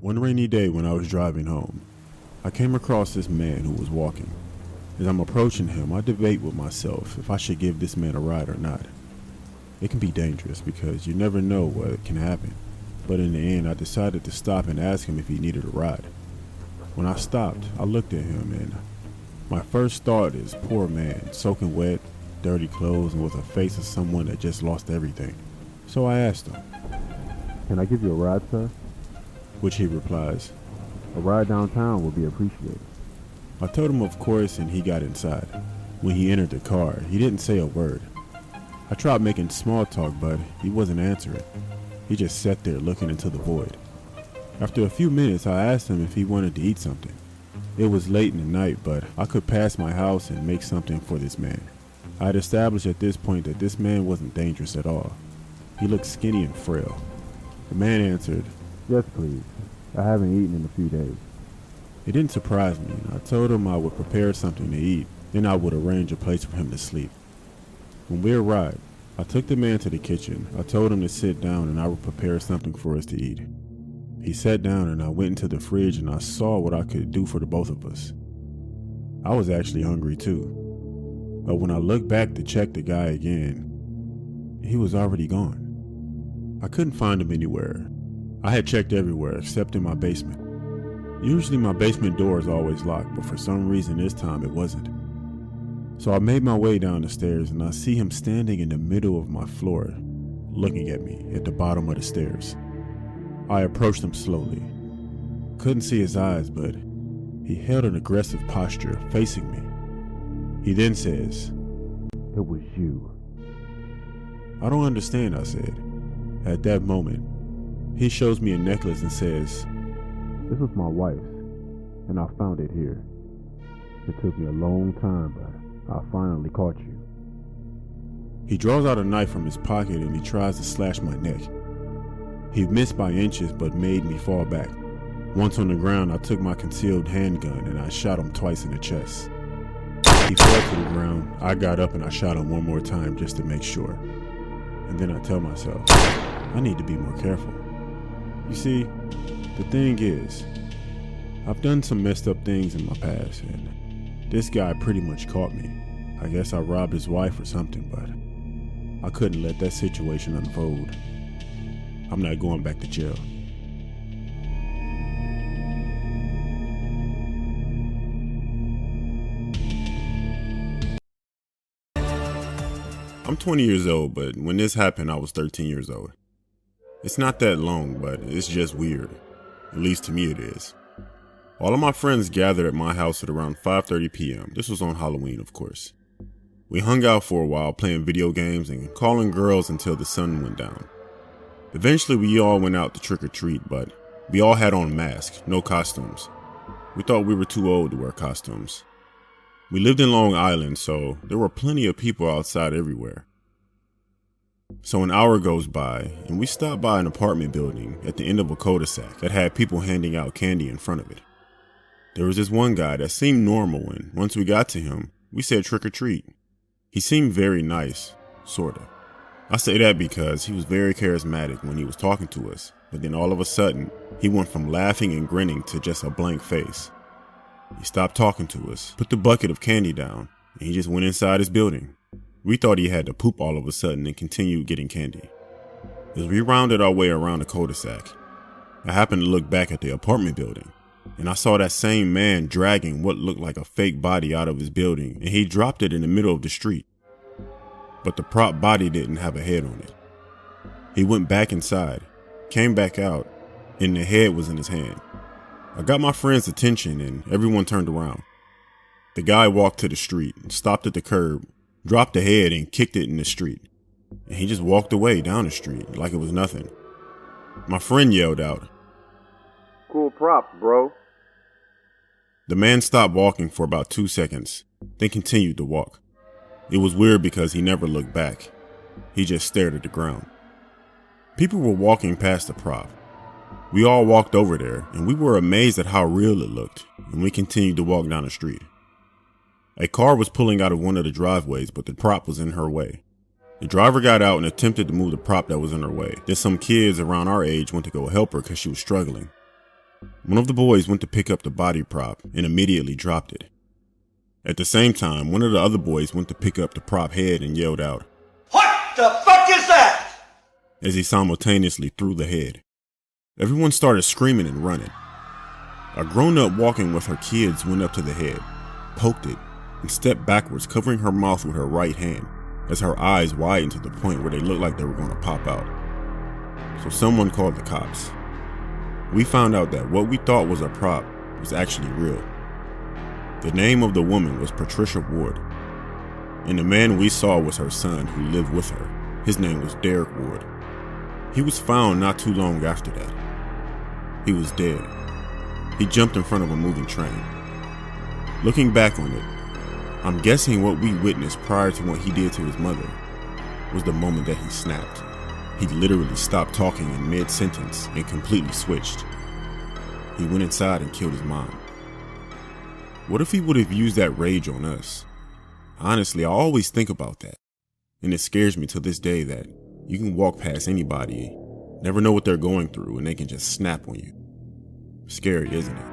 One rainy day when I was driving home, I came across this man who was walking. As I'm approaching him, I debate with myself if I should give this man a ride or not. It can be dangerous because you never know what can happen, but in the end I decided to stop and ask him if he needed a ride. When I stopped, I looked at him and my first thought is, poor man, soaking wet, dirty clothes, and with a face of someone that just lost everything. So I asked him, "Can I give you a ride, sir?" which he replies, "A ride downtown will be appreciated." I told him of course, and he got inside. When he entered the car, he didn't say a word. I tried making small talk, but he wasn't answering. He just sat there looking into the void. After a few minutes, I asked him if he wanted to eat something. It was late in the night, but I could pass my house and make something for this man. I had established at this point that this man wasn't dangerous at all. He looked skinny and frail. The man answered, "Yes, please. I haven't eaten in a few days." It didn't surprise me. I told him I would prepare something to eat, then I would arrange a place for him to sleep. When we arrived, I took the man to the kitchen. I told him to sit down and I would prepare something for us to eat. He sat down and I went into the fridge and I saw what I could do for the both of us. I was actually hungry too. But when I looked back to check the guy again, he was already gone. I couldn't find him anywhere. I had checked everywhere except in my basement. Usually my basement door is always locked, but for some reason this time it wasn't. So I made my way down the stairs and I see him standing in the middle of my floor, looking at me at the bottom of the stairs. I approached him slowly. Couldn't see his eyes, but he held an aggressive posture facing me. He then says, "It was you." "I don't understand," I said. At that moment, he shows me a necklace and says, "This was my wife's, and I found it here. It took me a long time, but I finally caught you." He draws out a knife from his pocket and he tries to slash my neck. He missed by inches but made me fall back. Once on the ground, I took my concealed handgun and I shot him twice in the chest. He fell to the ground. I got up and I shot him one more time just to make sure. And then I tell myself, I need to be more careful. You see, the thing is, I've done some messed up things in my past and this guy pretty much caught me. I guess I robbed his wife or something, but I couldn't let that situation unfold. I'm not going back to jail. I'm 20 years old, but when this happened, I was 13 years old. It's not that long, but it's just weird. At least to me it is. All of my friends gathered at my house at around 5:30 p.m. This was on Halloween, of course. We hung out for a while playing video games and calling girls until the sun went down. Eventually we all went out to trick or treat, but we all had on masks, no costumes. We thought we were too old to wear costumes. We lived in Long Island, so there were plenty of people outside everywhere. So an hour goes by, and we stopped by an apartment building at the end of a cul-de-sac that had people handing out candy in front of it. There was this one guy that seemed normal, and once we got to him, we said trick or treat. He seemed very nice, sorta. I say that because he was very charismatic when he was talking to us, but then all of a sudden, he went from laughing and grinning to just a blank face. He stopped talking to us, put the bucket of candy down, and he just went inside his building. We thought he had to poop all of a sudden and continued getting candy. As we rounded our way around the cul-de-sac, I happened to look back at the apartment building, and I saw that same man dragging what looked like a fake body out of his building, and he dropped it in the middle of the street. But the prop body didn't have a head on it. He went back inside, came back out, and the head was in his hand. I got my friend's attention and everyone turned around. The guy walked to the street, stopped at the curb, dropped the head and kicked it in the street. And he just walked away down the street like it was nothing. My friend yelled out, "Cool props, bro." The man stopped walking for about 2 seconds, then continued to walk. It was weird because he never looked back. He just stared at the ground. People were walking past the prop. We all walked over there, and we were amazed at how real it looked, and we continued to walk down the street. A car was pulling out of one of the driveways, but the prop was in her way. The driver got out and attempted to move the prop that was in her way. Then some kids around our age went to go help her because she was struggling. One of the boys went to pick up the body prop and immediately dropped it. At the same time, one of the other boys went to pick up the prop head and yelled out, "What the fuck is that?" as he simultaneously threw the head. Everyone started screaming and running. A grown-up walking with her kids went up to the head, poked it, and stepped backwards, covering her mouth with her right hand as her eyes widened to the point where they looked like they were going to pop out. So someone called the cops. We found out that what we thought was a prop was actually real. The name of the woman was Patricia Ward, and the man we saw was her son who lived with her. His name was Derek Ward. He was found not too long after that. He was dead. He jumped in front of a moving train. Looking back on it, I'm guessing what we witnessed prior to what he did to his mother was the moment that he snapped. He literally stopped talking in mid-sentence and completely switched. He went inside and killed his mom. What if he would have used that rage on us? Honestly, I always think about that. And it scares me to this day that you can walk past anybody, never know what they're going through, and they can just snap on you. Scary, isn't it?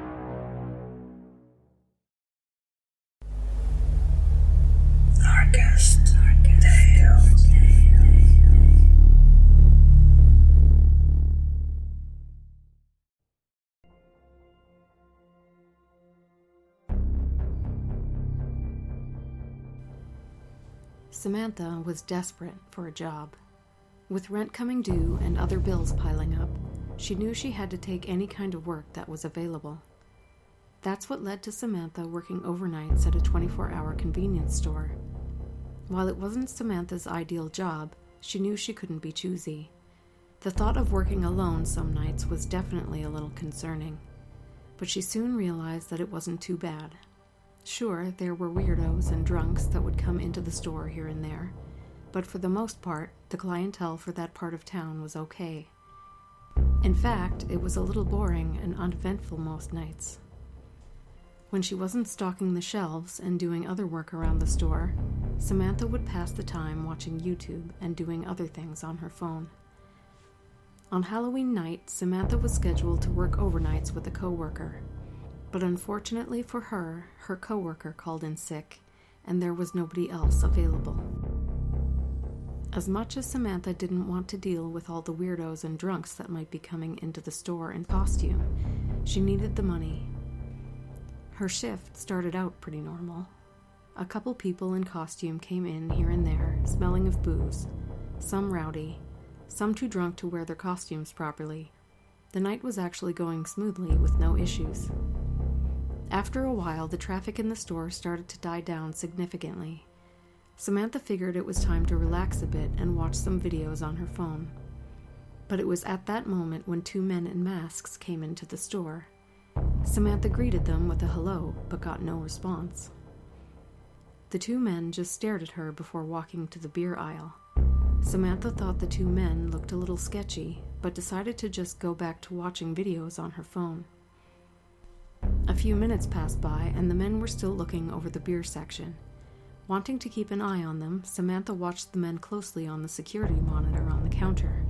Samantha was desperate for a job. With rent coming due and other bills piling up, she knew she had to take any kind of work that was available. That's what led to Samantha working overnights at a 24-hour convenience store. While it wasn't Samantha's ideal job, she knew she couldn't be choosy. The thought of working alone some nights was definitely a little concerning, but she soon realized that it wasn't too bad. Sure, there were weirdos and drunks that would come into the store here and there, but for the most part, the clientele for that part of town was okay. In fact, it was a little boring and uneventful most nights. When she wasn't stocking the shelves and doing other work around the store, Samantha would pass the time watching YouTube and doing other things on her phone. On Halloween night, Samantha was scheduled to work overnights with a coworker. But unfortunately for her, her coworker called in sick, and there was nobody else available. As much as Samantha didn't want to deal with all the weirdos and drunks that might be coming into the store in costume, she needed the money. Her shift started out pretty normal. A couple people in costume came in here and there, smelling of booze, some rowdy, some too drunk to wear their costumes properly. The night was actually going smoothly with no issues. After a while, the traffic in the store started to die down significantly. Samantha figured it was time to relax a bit and watch some videos on her phone. But it was at that moment when two men in masks came into the store. Samantha greeted them with a hello, but got no response. The two men just stared at her before walking to the beer aisle. Samantha thought the two men looked a little sketchy, but decided to just go back to watching videos on her phone. A few minutes passed by, and the men were still looking over the beer section. Wanting to keep an eye on them, Samantha watched the men closely on the security monitor on the counter.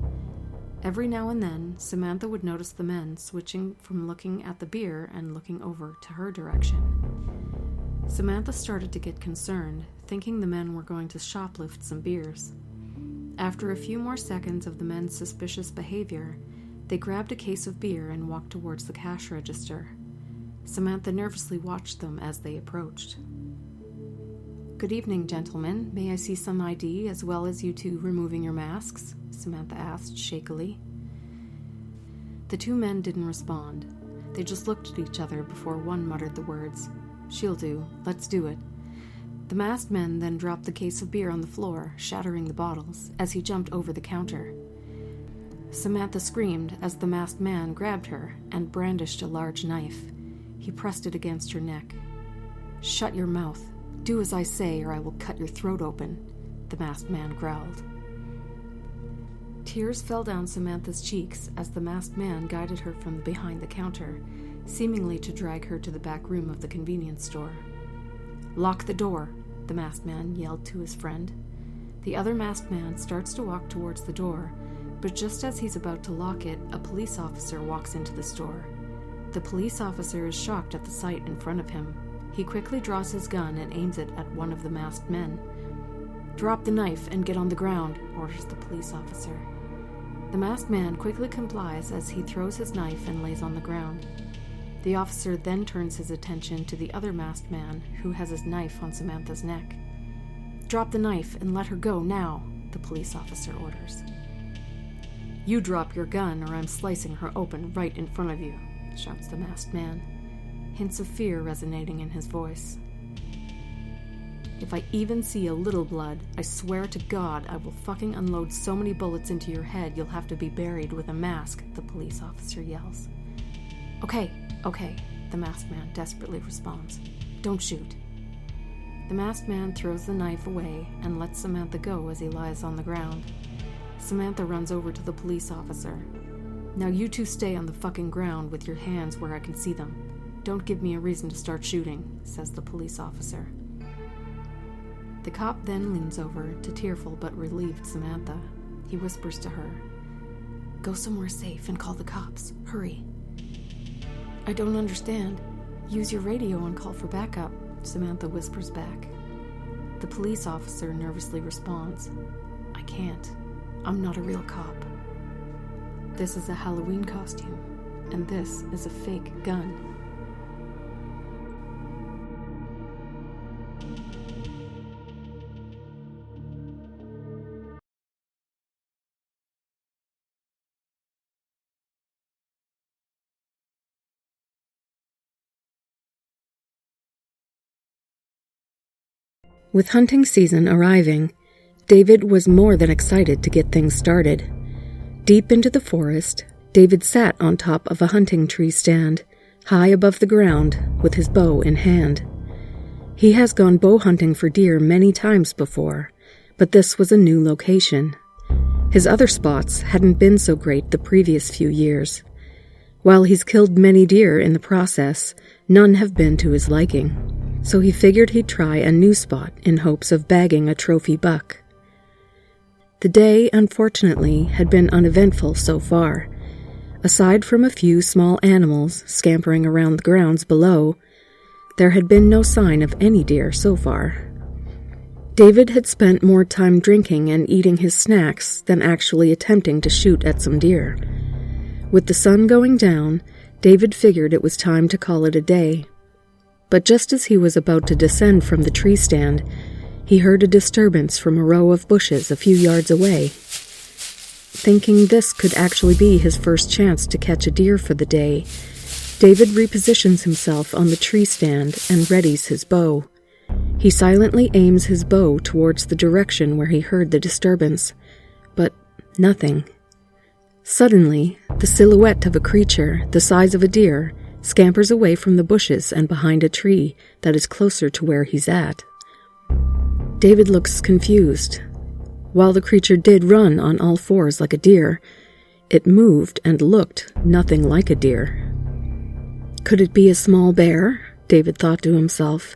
Every now and then, Samantha would notice the men switching from looking at the beer and looking over to her direction. Samantha started to get concerned, thinking the men were going to shoplift some beers. After a few more seconds of the men's suspicious behavior, they grabbed a case of beer and walked towards the cash register. Samantha nervously watched them as they approached. "Good evening, gentlemen. May I see some ID as well as you two removing your masks?" Samantha asked shakily. The two men didn't respond. They just looked at each other before one muttered the words, "She'll do. Let's do it." The masked man then dropped the case of beer on the floor, shattering the bottles, as he jumped over the counter. Samantha screamed as the masked man grabbed her and brandished a large knife. He pressed it against her neck. "Shut your mouth. Do as I say, or I will cut your throat open," the masked man growled. Tears fell down Samantha's cheeks as the masked man guided her from behind the counter, seemingly to drag her to the back room of the convenience store. "Lock the door," the masked man yelled to his friend. The other masked man starts to walk towards the door, but just as he's about to lock it, a police officer walks into the store. The police officer is shocked at the sight in front of him. He quickly draws his gun and aims it at one of the masked men. "Drop the knife and get on the ground," orders the police officer. The masked man quickly complies as he throws his knife and lays on the ground. The officer then turns his attention to the other masked man who has his knife on Samantha's neck. "Drop the knife and let her go now," the police officer orders. "You drop your gun or I'm slicing her open right in front of you," shouts the masked man, hints of fear resonating in his voice. "If I even see a little blood, I swear to God I will fucking unload so many bullets into your head you'll have to be buried with a mask," the police officer yells. Okay, the masked man desperately responds. "Don't shoot." The masked man throws the knife away and lets Samantha go as he lies on the ground. Samantha runs over to the police officer. "Now you two stay on the fucking ground with your hands where I can see them. Don't give me a reason to start shooting," says the police officer. The cop then leans over to tearful but relieved Samantha. He whispers to her, "Go somewhere safe and call the cops. Hurry." "I don't understand. Use your radio and call for backup," Samantha whispers back. The police officer nervously responds, "I can't. I'm not a real cop. This is a Halloween costume, and this is a fake gun." With hunting season arriving, David was more than excited to get things started. Deep into the forest, David sat on top of a hunting tree stand, high above the ground, with his bow in hand. He has gone bow hunting for deer many times before, but this was a new location. His other spots hadn't been so great the previous few years. While he's killed many deer in the process, none have been to his liking. So he figured he'd try a new spot in hopes of bagging a trophy buck. The day, unfortunately, had been uneventful so far. Aside from a few small animals scampering around the grounds below, there had been no sign of any deer so far. David had spent more time drinking and eating his snacks than actually attempting to shoot at some deer. With the sun going down, David figured it was time to call it a day. But just as he was about to descend from the tree stand, he heard a disturbance from a row of bushes a few yards away. Thinking this could actually be his first chance to catch a deer for the day, David repositions himself on the tree stand and readies his bow. He silently aims his bow towards the direction where he heard the disturbance, but nothing. Suddenly, the silhouette of a creature the size of a deer scampers away from the bushes and behind a tree that is closer to where he's at. David looks confused. While the creature did run on all fours like a deer, it moved and looked nothing like a deer. Could it be a small bear? David thought to himself,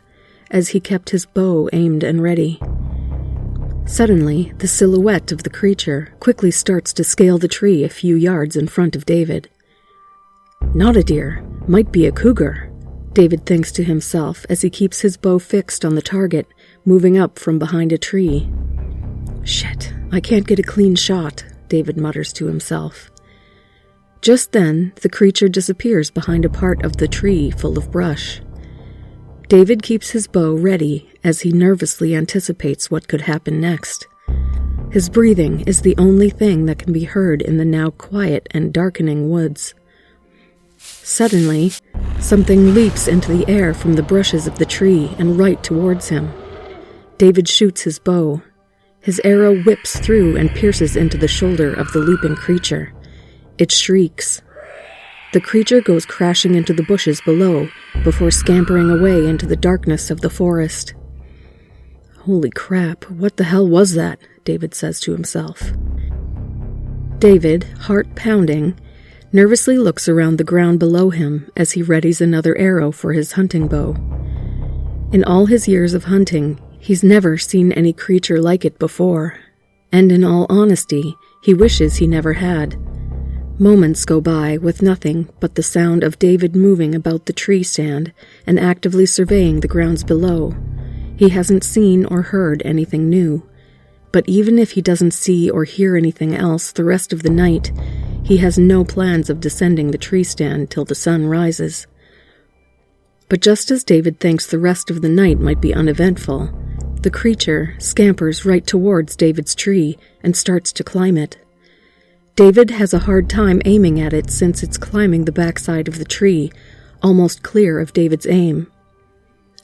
as he kept his bow aimed and ready. Suddenly, the silhouette of the creature quickly starts to scale the tree a few yards in front of David. Not a deer, might be a cougar, David thinks to himself as he keeps his bow fixed on the target, moving up from behind a tree. Shit, I can't get a clean shot, David mutters to himself. Just then, the creature disappears behind a part of the tree full of brush. David keeps his bow ready as he nervously anticipates what could happen next. His breathing is the only thing that can be heard in the now quiet and darkening woods. Suddenly, something leaps into the air from the bushes of the tree and right towards him. David shoots his bow. His arrow whips through and pierces into the shoulder of the leaping creature. It shrieks. The creature goes crashing into the bushes below before scampering away into the darkness of the forest. Holy crap, what the hell was that? David says to himself. David, heart pounding, nervously looks around the ground below him as he readies another arrow for his hunting bow. In all his years of hunting, he's never seen any creature like it before, and in all honesty, he wishes he never had. Moments go by with nothing but the sound of David moving about the tree stand and actively surveying the grounds below. He hasn't seen or heard anything new. But even if he doesn't see or hear anything else the rest of the night, he has no plans of descending the tree stand till the sun rises. But just as David thinks the rest of the night might be uneventful, the creature scampers right towards David's tree and starts to climb it. David has a hard time aiming at it since it's climbing the backside of the tree, almost clear of David's aim.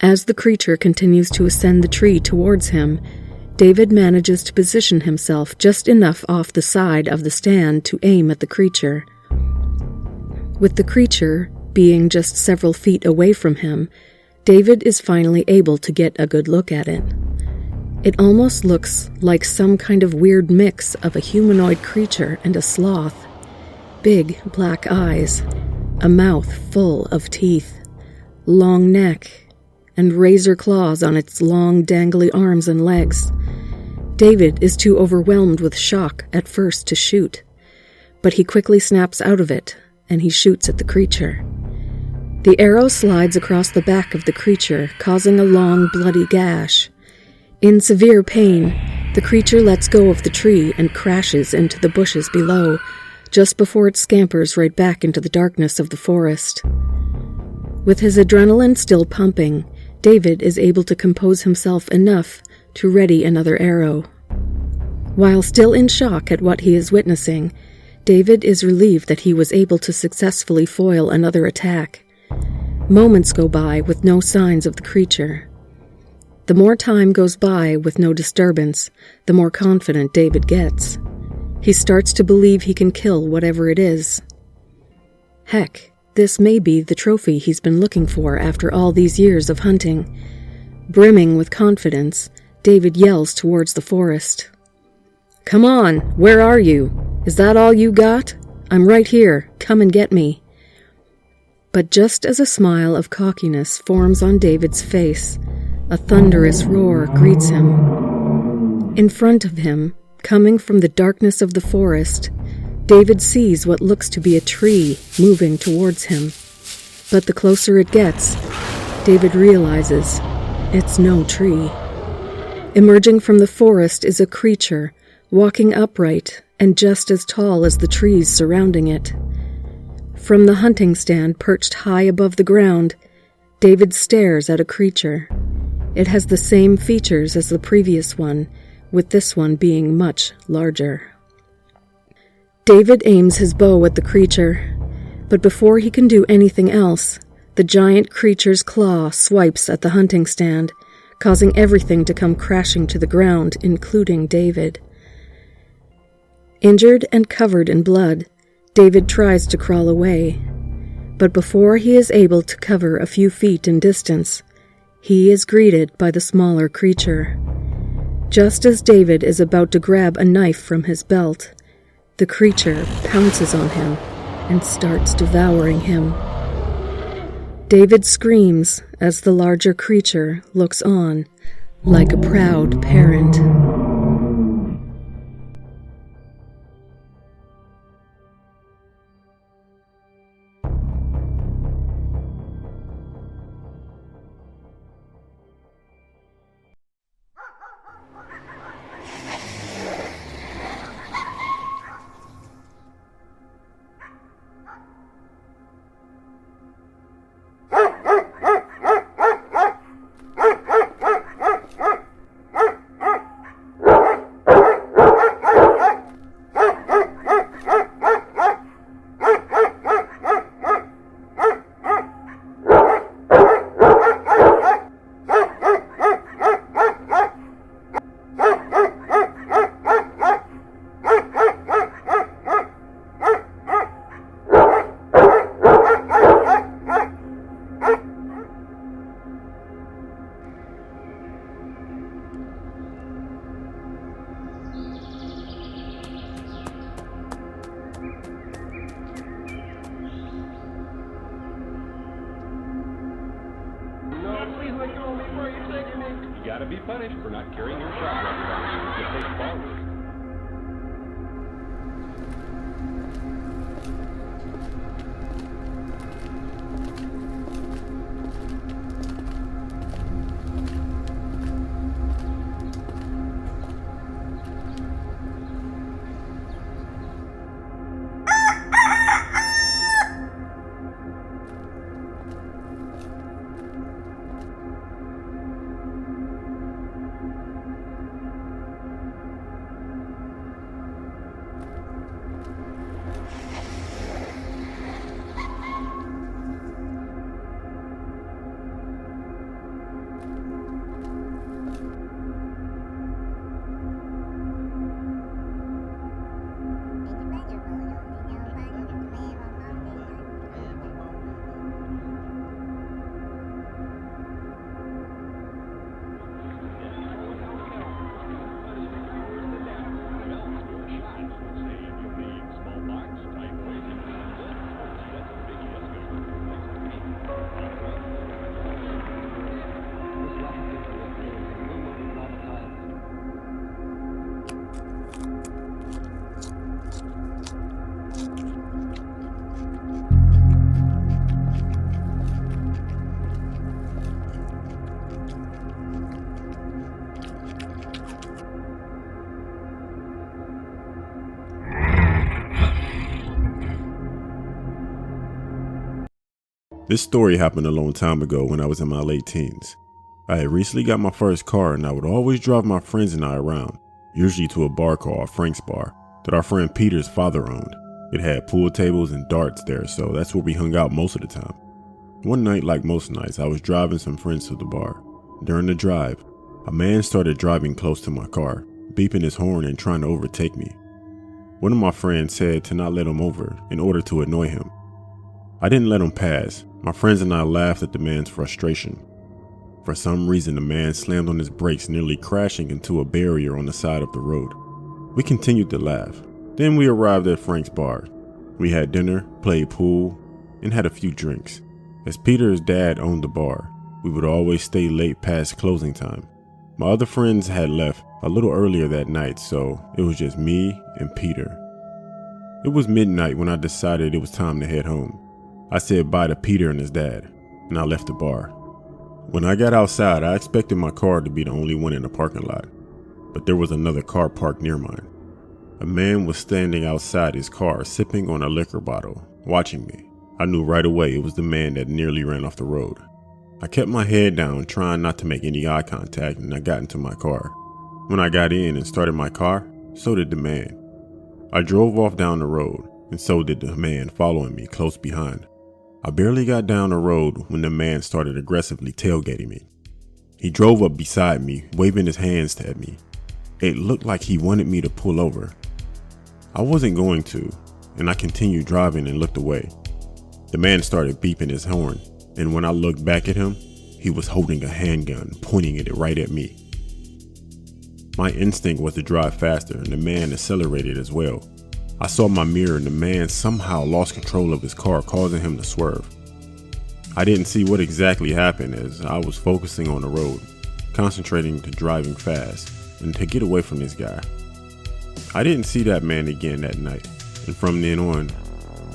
As the creature continues to ascend the tree towards him, David manages to position himself just enough off the side of the stand to aim at the creature. With the creature being just several feet away from him, David is finally able to get a good look at it. It almost looks like some kind of weird mix of a humanoid creature and a sloth. Big black eyes, a mouth full of teeth, long neck, and razor claws on its long dangly arms and legs. David is too overwhelmed with shock at first to shoot, but he quickly snaps out of it, and he shoots at the creature. The arrow slides across the back of the creature, causing a long, bloody gash. In severe pain, the creature lets go of the tree and crashes into the bushes below, just before it scampers right back into the darkness of the forest. With his adrenaline still pumping, David is able to compose himself enough to ready another arrow. While still in shock at what he is witnessing, David is relieved that he was able to successfully foil another attack. Moments go by with no signs of the creature. The more time goes by with no disturbance, the more confident David gets. He starts to believe he can kill whatever it is. Heck, this may be the trophy he's been looking for after all these years of hunting. Brimming with confidence, David yells towards the forest. "Come on, where are you? Is that all you got? I'm right here, come and get me." But just as a smile of cockiness forms on David's face, a thunderous roar greets him. In front of him, coming from the darkness of the forest, David sees what looks to be a tree moving towards him. But the closer it gets, David realizes it's no tree. Emerging from the forest is a creature, walking upright and just as tall as the trees surrounding it. From the hunting stand perched high above the ground, David stares at a creature. It has the same features as the previous one, with this one being much larger. David aims his bow at the creature, but before he can do anything else, the giant creature's claw swipes at the hunting stand, causing everything to come crashing to the ground, including David. Injured and covered in blood, David tries to crawl away, but before he is able to cover a few feet in distance, he is greeted by the smaller creature. Just as David is about to grab a knife from his belt, the creature pounces on him and starts devouring him. David screams as the larger creature looks on like a proud parent. Gotta be punished for not carrying your shotgun around. Get those balls. This story happened a long time ago when I was in my late teens. I had recently got my first car and I would always drive my friends and I around, usually to a bar called Frank's Bar that our friend Peter's father owned. It had pool tables and darts there, so that's where we hung out most of the time. One night, like most nights, I was driving some friends to the bar. During the drive, a man started driving close to my car, beeping his horn and trying to overtake me. One of my friends said to not let him over in order to annoy him. I didn't let him pass. My friends and I laughed at the man's frustration. For some reason, the man slammed on his brakes, nearly crashing into a barrier on the side of the road. We continued to laugh. Then we arrived at Frank's Bar. We had dinner, played pool, and had a few drinks. As Peter's dad owned the bar, we would always stay late past closing time. My other friends had left a little earlier that night, so it was just me and Peter. It was midnight when I decided it was time to head home. I said bye to Peter and his dad, and I left the bar. When I got outside, I expected my car to be the only one in the parking lot, but there was another car parked near mine. A man was standing outside his car, sipping on a liquor bottle, watching me. I knew right away it was the man that nearly ran off the road. I kept my head down, trying not to make any eye contact, and I got into my car. When I got in and started my car, so did the man. I drove off down the road, and so did the man following me close behind. I barely got down the road when the man started aggressively tailgating me. He drove up beside me, waving his hands at me. It looked like he wanted me to pull over. I wasn't going to, and I continued driving and looked away. The man started beeping his horn, and when I looked back at him, he was holding a handgun, pointing it right at me. My instinct was to drive faster, and the man accelerated as well. I saw my mirror, and the man somehow lost control of his car, causing him to swerve. I didn't see what exactly happened as I was focusing on the road, concentrating to driving fast and to get away from this guy. I didn't see that man again that night, and from then on,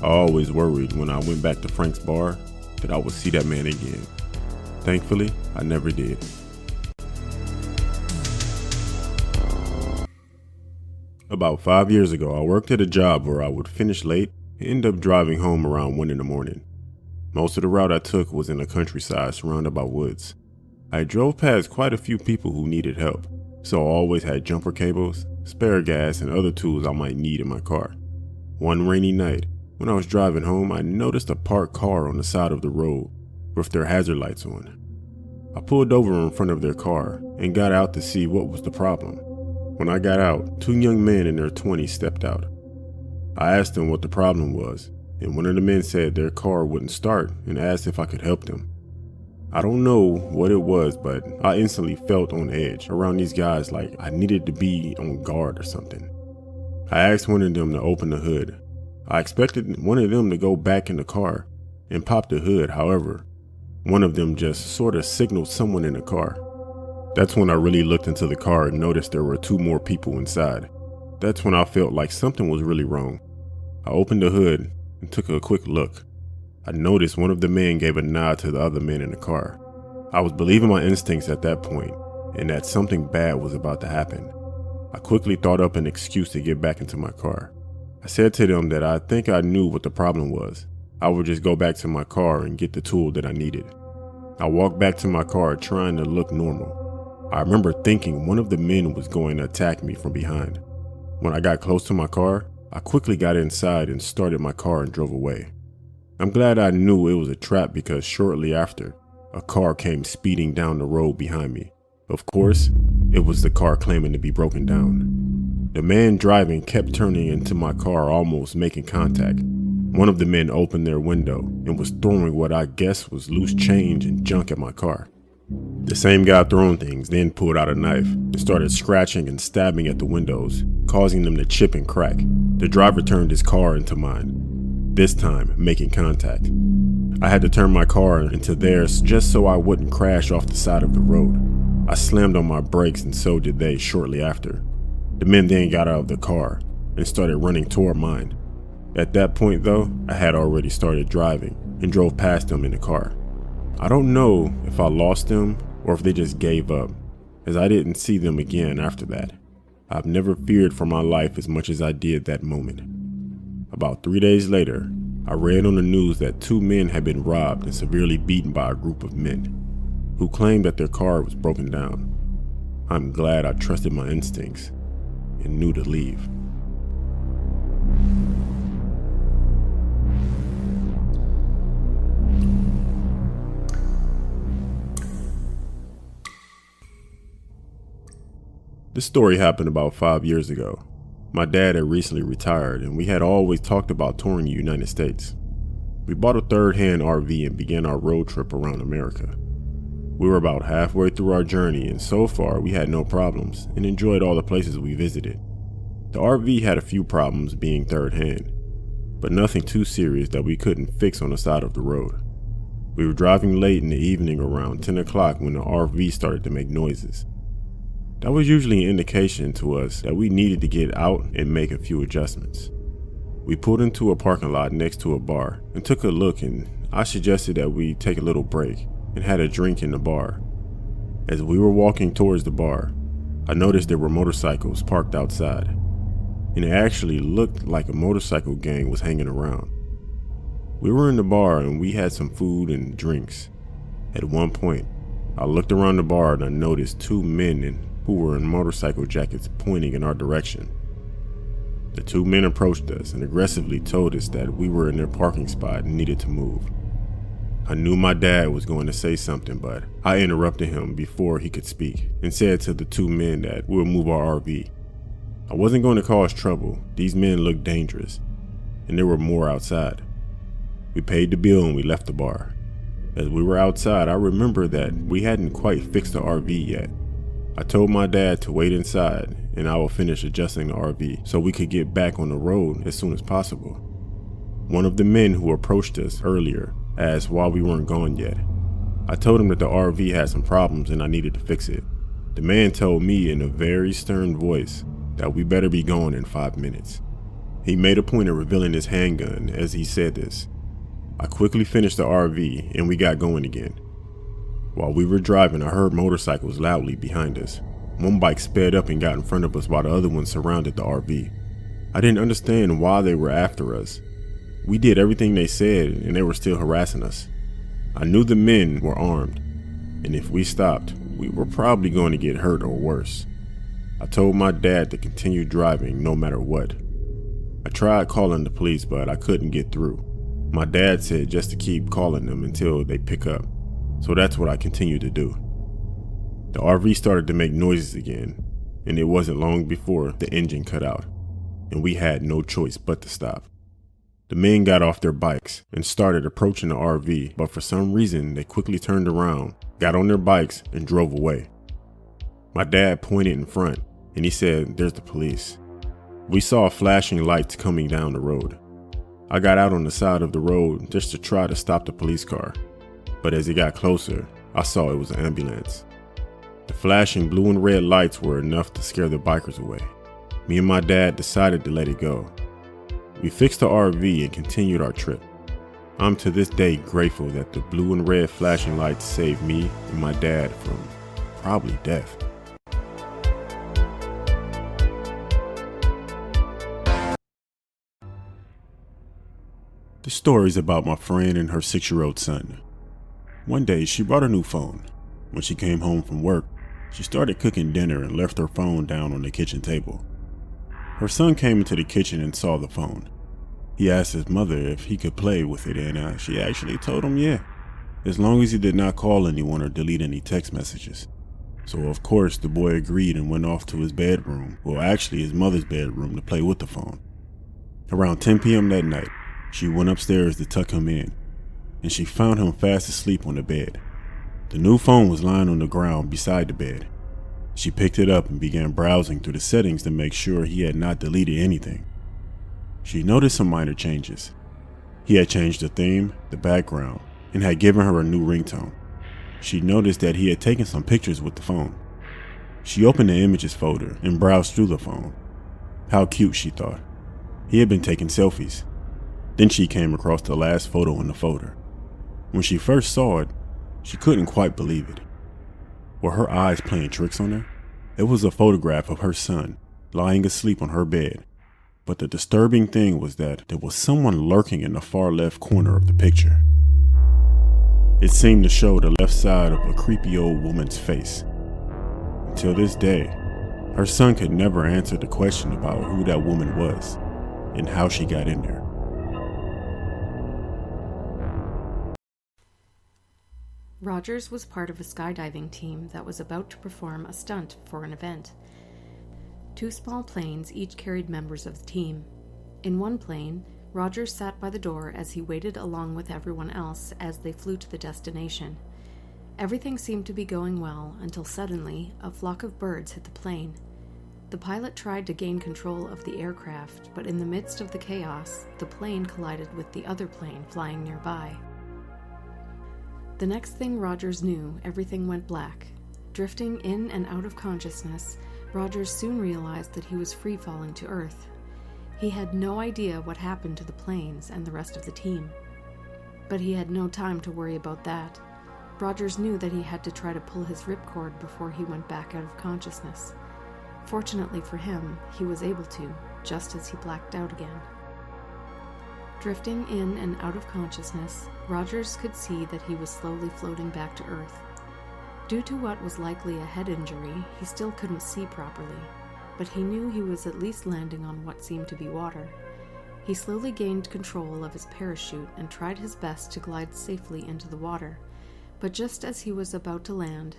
I always worried when I went back to Frank's Bar that I would see that man again. Thankfully, I never did. About 5 years ago, I worked at a job where I would finish late and end up driving home around 1 in the morning. Most of the route I took was in the countryside surrounded by woods. I drove past quite a few people who needed help, so I always had jumper cables, spare gas, and other tools I might need in my car. One rainy night, when I was driving home, I noticed a parked car on the side of the road with their hazard lights on. I pulled over in front of their car and got out to see what was the problem. When I got out, 2 young men in their 20s stepped out. I asked them what the problem was, and one of the men said their car wouldn't start and asked if I could help them. I don't know what it was, but I instantly felt on edge around these guys, like I needed to be on guard or something. I asked one of them to open the hood. I expected one of them to go back in the car and pop the hood. However, one of them just sort of signaled someone in the car. That's when I really looked into the car and noticed there were 2 more people inside. That's when I felt like something was really wrong. I opened the hood and took a quick look. I noticed one of the men gave a nod to the other men in the car. I was believing my instincts at that point and that something bad was about to happen. I quickly thought up an excuse to get back into my car. I said to them that I think I knew what the problem was. I would just go back to my car and get the tool that I needed. I walked back to my car trying to look normal. I remember thinking one of the men was going to attack me from behind. When I got close to my car, I quickly got inside and started my car and drove away. I'm glad I knew it was a trap because shortly after, a car came speeding down the road behind me. Of course, it was the car claiming to be broken down. The man driving kept turning into my car, almost making contact. One of the men opened their window and was throwing what I guess was loose change and junk at my car. The same guy throwing things then pulled out a knife and started scratching and stabbing at the windows, causing them to chip and crack. The driver turned his car into mine, this time making contact. I had to turn my car into theirs just so I wouldn't crash off the side of the road. I slammed on my brakes and so did they shortly after. The men then got out of the car and started running toward mine. At that point though, I had already started driving and drove past them in the car. I don't know if I lost them or if they just gave up, as I didn't see them again after that. I've never feared for my life as much as I did that moment. About 3 days later, I read on the news that 2 men had been robbed and severely beaten by a group of men who claimed that their car was broken down. I'm glad I trusted my instincts and knew to leave. This story happened about 5 years ago. My dad had recently retired and we had always talked about touring the United States. We bought a third-hand RV and began our road trip around America. We were about halfway through our journey and so far we had no problems and enjoyed all the places we visited. The RV had a few problems being third-hand, but nothing too serious that we couldn't fix on the side of the road. We were driving late in the evening around 10 o'clock when the RV started to make noises. That was usually an indication to us that we needed to get out and make a few adjustments. We pulled into a parking lot next to a bar and took a look, and I suggested that we take a little break and had a drink in the bar. As we were walking towards the bar, I noticed there were motorcycles parked outside, and it actually looked like a motorcycle gang was hanging around. We were in the bar and we had some food and drinks. At one point, I looked around the bar and I noticed 2 men who were in motorcycle jackets pointing in our direction. The 2 men approached us and aggressively told us that we were in their parking spot and needed to move. I knew my dad was going to say something, but I interrupted him before he could speak and said to the 2 men that we'll move our RV. I wasn't going to cause trouble. These men looked dangerous, and there were more outside. We paid the bill and we left the bar. As we were outside, I remember that we hadn't quite fixed the RV yet. I told my dad to wait inside and I will finish adjusting the RV so we could get back on the road as soon as possible. One of the men who approached us earlier asked why we weren't gone yet. I told him that the RV had some problems and I needed to fix it. The man told me in a very stern voice that we better be gone in 5 minutes. He made a point of revealing his handgun as he said this. I quickly finished the RV and we got going again. While we were driving, I heard motorcycles loudly behind us. One bike sped up and got in front of us while the other one surrounded the RV. I didn't understand why they were after us. We did everything they said and they were still harassing us. I knew the men were armed, and if we stopped, we were probably going to get hurt or worse. I told my dad to continue driving no matter what. I tried calling the police, but I couldn't get through. My dad said just to keep calling them until they pick up. So that's what I continued to do. The RV started to make noises again, and it wasn't long before the engine cut out, and we had no choice but to stop. The men got off their bikes and started approaching the RV, but for some reason they quickly turned around, got on their bikes, and drove away. My dad pointed in front, and he said, "There's the police." We saw flashing lights coming down the road. I got out on the side of the road just to try to stop the police car. But as it got closer, I saw it was an ambulance. The flashing blue and red lights were enough to scare the bikers away. Me and my dad decided to let it go. We fixed the RV and continued our trip. I'm to this day grateful that the blue and red flashing lights saved me and my dad from probably death. The story's about my friend and her 6-year-old son. One day, she brought a new phone. When she came home from work, she started cooking dinner and left her phone down on the kitchen table. Her son came into the kitchen and saw the phone. He asked his mother if he could play with it, and she actually told him yeah, as long as he did not call anyone or delete any text messages. So of course, the boy agreed and went off to his bedroom, well actually his mother's bedroom, to play with the phone. Around 10 p.m. that night, she went upstairs to tuck him in, and she found him fast asleep on the bed. The new phone was lying on the ground beside the bed. She picked it up and began browsing through the settings to make sure he had not deleted anything. She noticed some minor changes. He had changed the theme, the background, and had given her a new ringtone. She noticed that he had taken some pictures with the phone. She opened the images folder and browsed through the phone. How cute, she thought. He had been taking selfies. Then she came across the last photo in the folder. When she first saw it, she couldn't quite believe it. Were her eyes playing tricks on her? It was a photograph of her son lying asleep on her bed. But the disturbing thing was that there was someone lurking in the far left corner of the picture. It seemed to show the left side of a creepy old woman's face. Until this day, her son could never answer the question about who that woman was and how she got in there. Rogers was part of a skydiving team that was about to perform a stunt for an event. 2 small planes each carried members of the team. In one plane, Rogers sat by the door as he waited along with everyone else as they flew to the destination. Everything seemed to be going well until suddenly a flock of birds hit the plane. The pilot tried to gain control of the aircraft, but in the midst of the chaos, the plane collided with the other plane flying nearby. The next thing Rogers knew, everything went black. Drifting in and out of consciousness, Rogers soon realized that he was free-falling to Earth. He had no idea what happened to the planes and the rest of the team. But he had no time to worry about that. Rogers knew that he had to try to pull his ripcord before he went back out of consciousness. Fortunately for him, he was able to, just as he blacked out again. Drifting in and out of consciousness, Rogers could see that he was slowly floating back to Earth. Due to what was likely a head injury, he still couldn't see properly, but he knew he was at least landing on what seemed to be water. He slowly gained control of his parachute and tried his best to glide safely into the water, but just as he was about to land,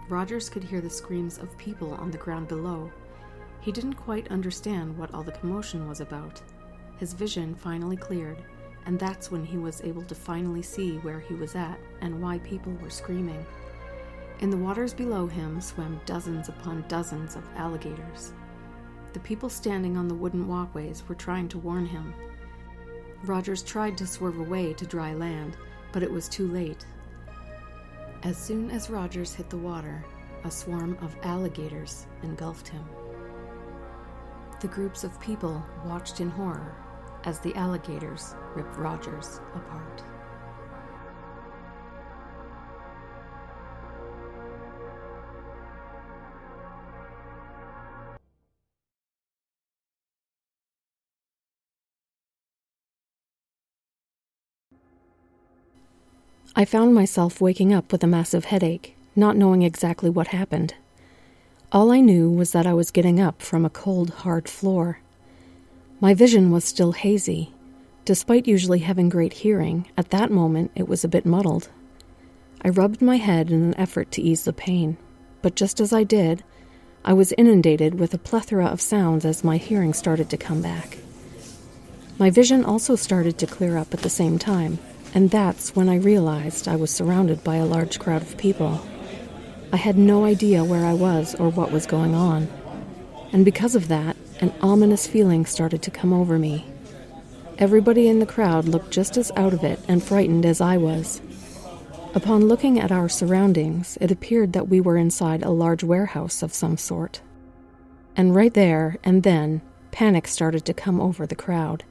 Rogers could hear the screams of people on the ground below. He didn't quite understand what all the commotion was about. His vision finally cleared, and that's when he was able to finally see where he was at and why people were screaming. In the waters below him swam dozens upon dozens of alligators. The people standing on the wooden walkways were trying to warn him. Rogers tried to swerve away to dry land, but it was too late. As soon as Rogers hit the water, a swarm of alligators engulfed him. The groups of people watched in horror as the alligators ripped Rogers apart. I found myself waking up with a massive headache, not knowing exactly what happened. All I knew was that I was getting up from a cold, hard floor. My vision was still hazy. Despite usually having great hearing, at that moment it was a bit muddled. I rubbed my head in an effort to ease the pain, but just as I did, I was inundated with a plethora of sounds as my hearing started to come back. My vision also started to clear up at the same time, and that's when I realized I was surrounded by a large crowd of people. I had no idea where I was or what was going on, and because of that, an ominous feeling started to come over me. Everybody in the crowd looked just as out of it and frightened as I was. Upon looking at our surroundings, it appeared that we were inside a large warehouse of some sort. And right there and then, panic started to come over the crowd.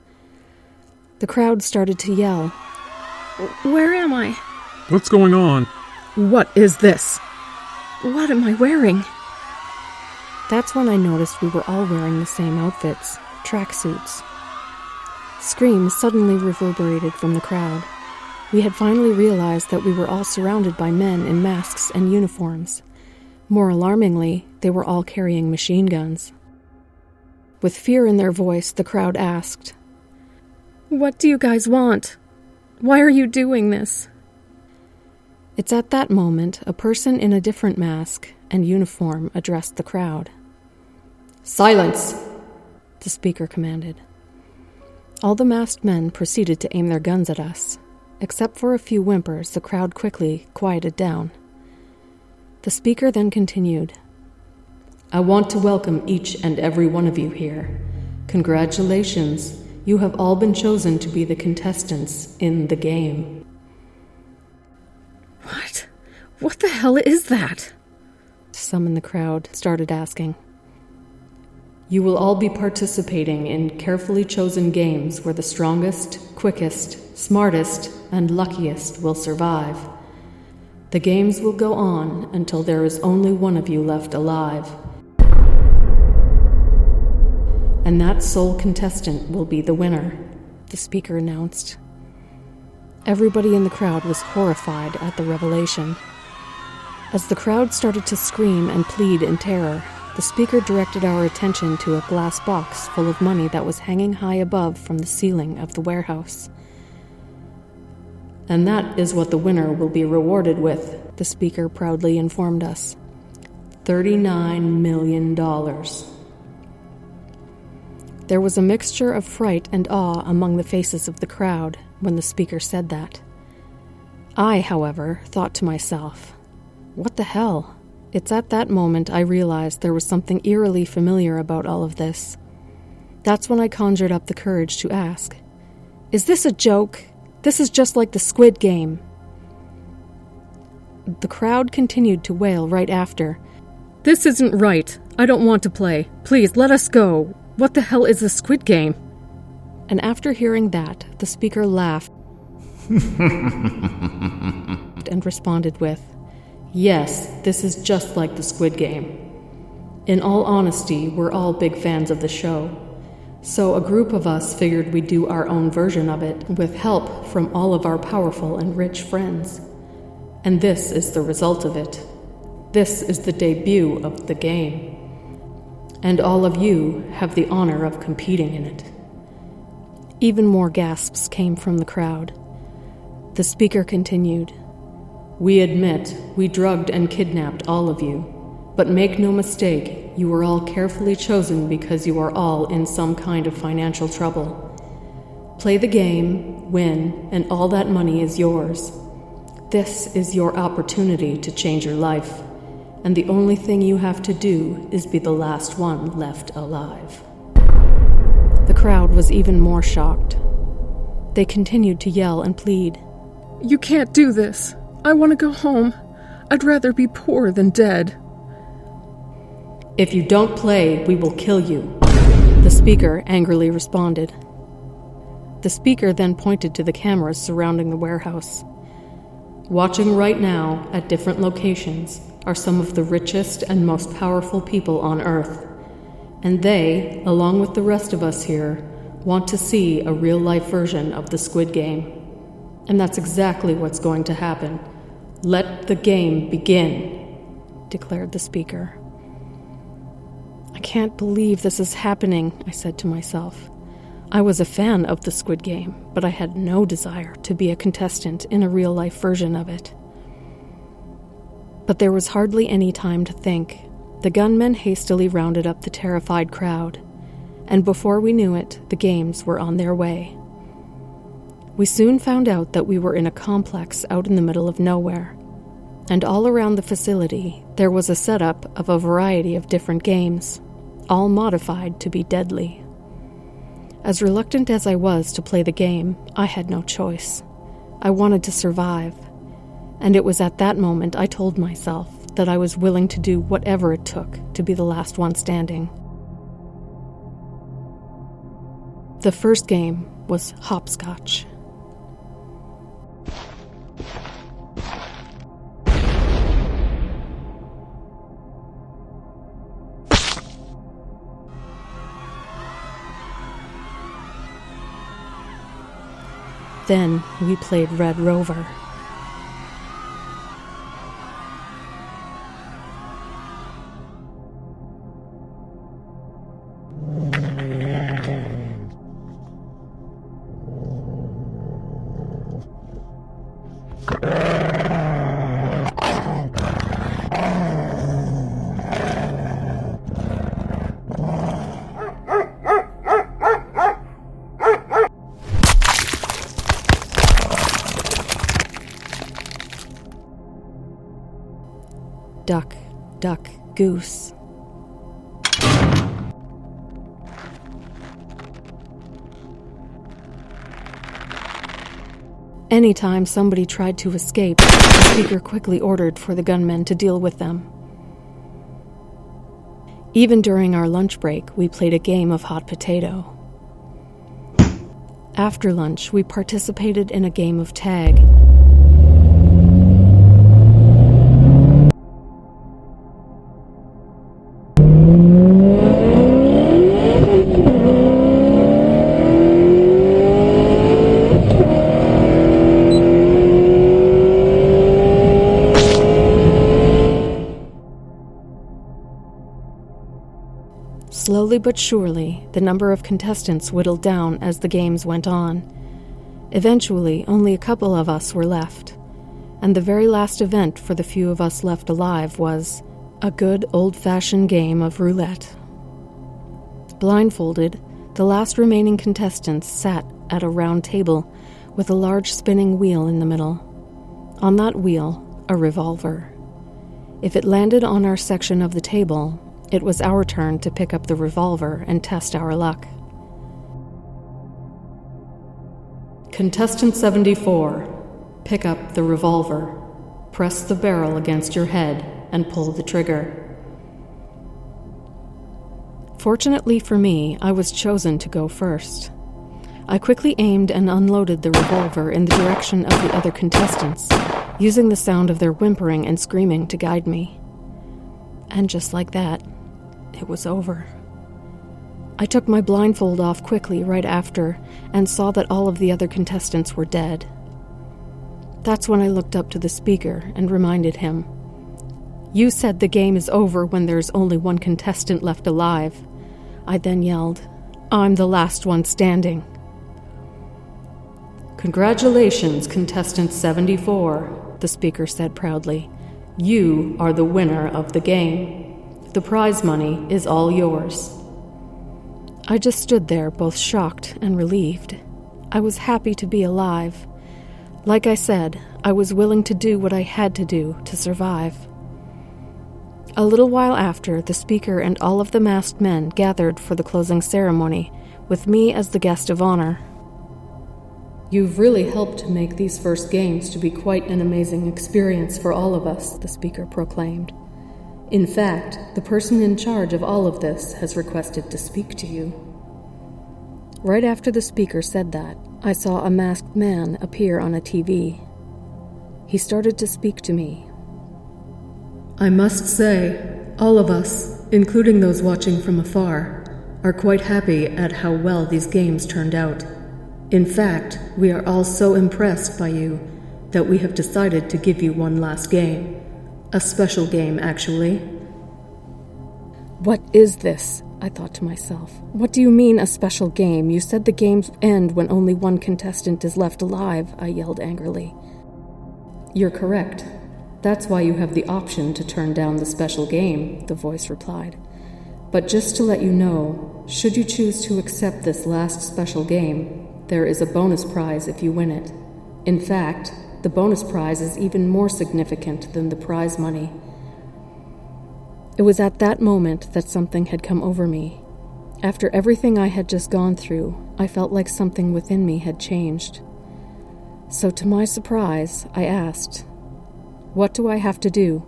The crowd started to yell, "Where am I? What's going on? What is this? What am I wearing?" That's when I noticed we were all wearing the same outfits, tracksuits. Screams suddenly reverberated from the crowd. We had finally realized that we were all surrounded by men in masks and uniforms. More alarmingly, they were all carrying machine guns. With fear in their voice, the crowd asked, "What do you guys want? Why are you doing this?" It's at that moment a person in a different mask and uniform addressed the crowd. "Silence!" the speaker commanded. All the masked men proceeded to aim their guns at us. Except for a few whimpers, the crowd quickly quieted down. The speaker then continued, "I want to welcome each and every one of you here. Congratulations, you have all been chosen to be the contestants in the game." "What? What the hell is that?" some in the crowd started asking. "You will all be participating in carefully chosen games where the strongest, quickest, smartest, and luckiest will survive. The games will go on until there is only one of you left alive. and that sole contestant will be the winner," the speaker announced. Everybody in the crowd was horrified at the revelation. As the crowd started to scream and plead in terror, the speaker directed our attention to a glass box full of money that was hanging high above from the ceiling of the warehouse. "And that is what the winner will be rewarded with," the speaker proudly informed us. $39 million. There was a mixture of fright and awe among the faces of the crowd when the speaker said that. I, however, thought to myself, what the hell? It's at that moment I realized there was something eerily familiar about all of this. That's when I conjured up the courage to ask, "Is this a joke? This is just like the Squid Game." The crowd continued to wail right after, "This isn't right. I don't want to play. Please, let us go. What the hell is a Squid Game?" And after hearing that, the speaker laughed and responded with, "Yes, this is just like the Squid Game. In all honesty, we're all big fans of the show. So a group of us figured we'd do our own version of it with help from all of our powerful and rich friends. And this is the result of it. This is the debut of the game. And all of you have the honor of competing in it." Even more gasps came from the crowd. The speaker continued, "We admit we drugged and kidnapped all of you, but make no mistake, you were all carefully chosen because you are all in some kind of financial trouble. Play the game, win, and all that money is yours. This is your opportunity to change your life, and the only thing you have to do is be the last one left alive." The crowd was even more shocked. They continued to yell and plead, "You can't do this. I want to go home. I'd rather be poor than dead." "If you don't play, we will kill you," the speaker angrily responded. The speaker then pointed to the cameras surrounding the warehouse. "Watching right now at different locations are some of the richest and most powerful people on Earth. And they, along with the rest of us here, want to see a real-life version of the Squid Game. And that's exactly what's going to happen. Let the game begin," declared the speaker. "I can't believe this is happening," I said to myself. I was a fan of the Squid Game, but I had no desire to be a contestant in a real-life version of it. But there was hardly any time to think. The gunmen hastily rounded up the terrified crowd, and before we knew it, the games were on their way. We soon found out that we were in a complex out in the middle of nowhere, and all around the facility there was a setup of a variety of different games, all modified to be deadly. As reluctant as I was to play the game, I had no choice. I wanted to survive, and it was at that moment I told myself that I was willing to do whatever it took to be the last one standing. The first game was hopscotch. Then we played Red Rover. Duck, duck, goose. Anytime somebody tried to escape, the speaker quickly ordered for the gunmen to deal with them. Even during our lunch break, we played a game of hot potato. After lunch, we participated in a game of tag. Slowly but surely, the number of contestants whittled down as the games went on. Eventually, only a couple of us were left, and the very last event for the few of us left alive was a good old-fashioned game of roulette. Blindfolded, the last remaining contestants sat at a round table with a large spinning wheel in the middle. On that wheel, a revolver. If it landed on our section of the table, it was our turn to pick up the revolver and test our luck. Contestant 74, pick up the revolver. Press the barrel against your head and pull the trigger. Fortunately for me, I was chosen to go first. I quickly aimed and unloaded the revolver in the direction of the other contestants, using the sound of their whimpering and screaming to guide me. And just like that, it was over. I took my blindfold off quickly right after and saw that all of the other contestants were dead. That's when I looked up to the speaker and reminded him, "You said the game is over when there's only one contestant left alive." I then yelled, "I'm the last one standing." "Congratulations, contestant 74, the speaker said proudly. "You are the winner of the game. The prize money is all yours." I just stood there, both shocked and relieved. I was happy to be alive. Like I said, I was willing to do what I had to do to survive. A little while after, the speaker and all of the masked men gathered for the closing ceremony, with me as the guest of honor. "You've really helped make these first games to be quite an amazing experience for all of us," the speaker proclaimed. "In fact, the person in charge of all of this has requested to speak to you." Right after the speaker said that, I saw a masked man appear on a TV. He started to speak to me. "I must say, all of us, including those watching from afar, are quite happy at how well these games turned out. In fact, we are all so impressed by you that we have decided to give you one last game. A special game, actually." "What is this?" I thought to myself. "What do you mean, a special game? You said the games end when only one contestant is left alive," I yelled angrily. "You're correct. That's why you have the option to turn down the special game," the voice replied. "But just to let you know, should you choose to accept this last special game, there is a bonus prize if you win it. In fact, the bonus prize is even more significant than the prize money." It was at that moment that something had come over me. After everything I had just gone through, I felt like something within me had changed. So to my surprise, I asked, "What do I have to do?"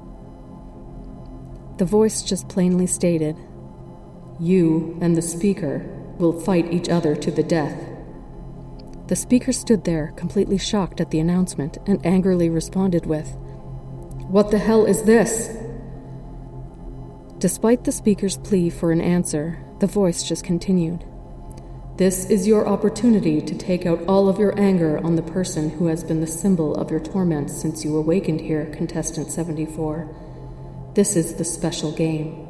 The voice just plainly stated, "You and the speaker will fight each other to the death." The speaker stood there, completely shocked at the announcement, and angrily responded with, "What the hell is this?" Despite the speaker's plea for an answer, the voice just continued, "This is your opportunity to take out all of your anger on the person who has been the symbol of your torments since you awakened here, contestant 74. This is the special game."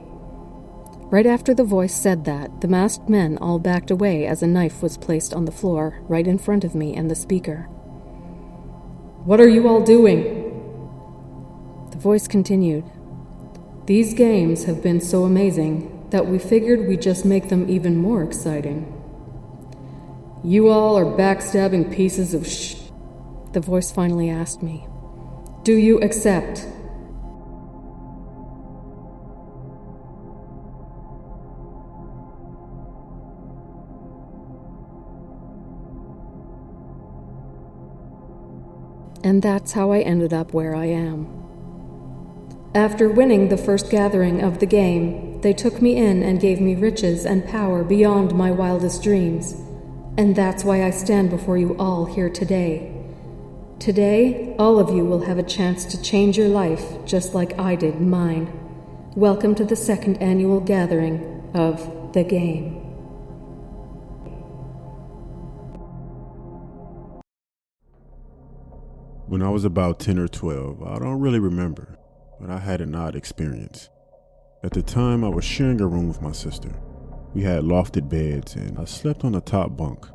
Right after the voice said that, the masked men all backed away as a knife was placed on the floor, right in front of me and the speaker. "What are you all doing?" The voice continued, "These games have been so amazing that we figured we'd just make them even more exciting." "You all are backstabbing pieces of the voice finally asked me. "Do you accept?" And that's how I ended up where I am. After winning the first gathering of the game, they took me in and gave me riches and power beyond my wildest dreams. And that's why I stand before you all here today. Today, all of you will have a chance to change your life just like I did mine. Welcome to the second annual gathering of the game. When I was about 10 or 12, I don't really remember, but I had an odd experience. At the time, I was sharing a room with my sister. We had lofted beds and I slept on the top bunk.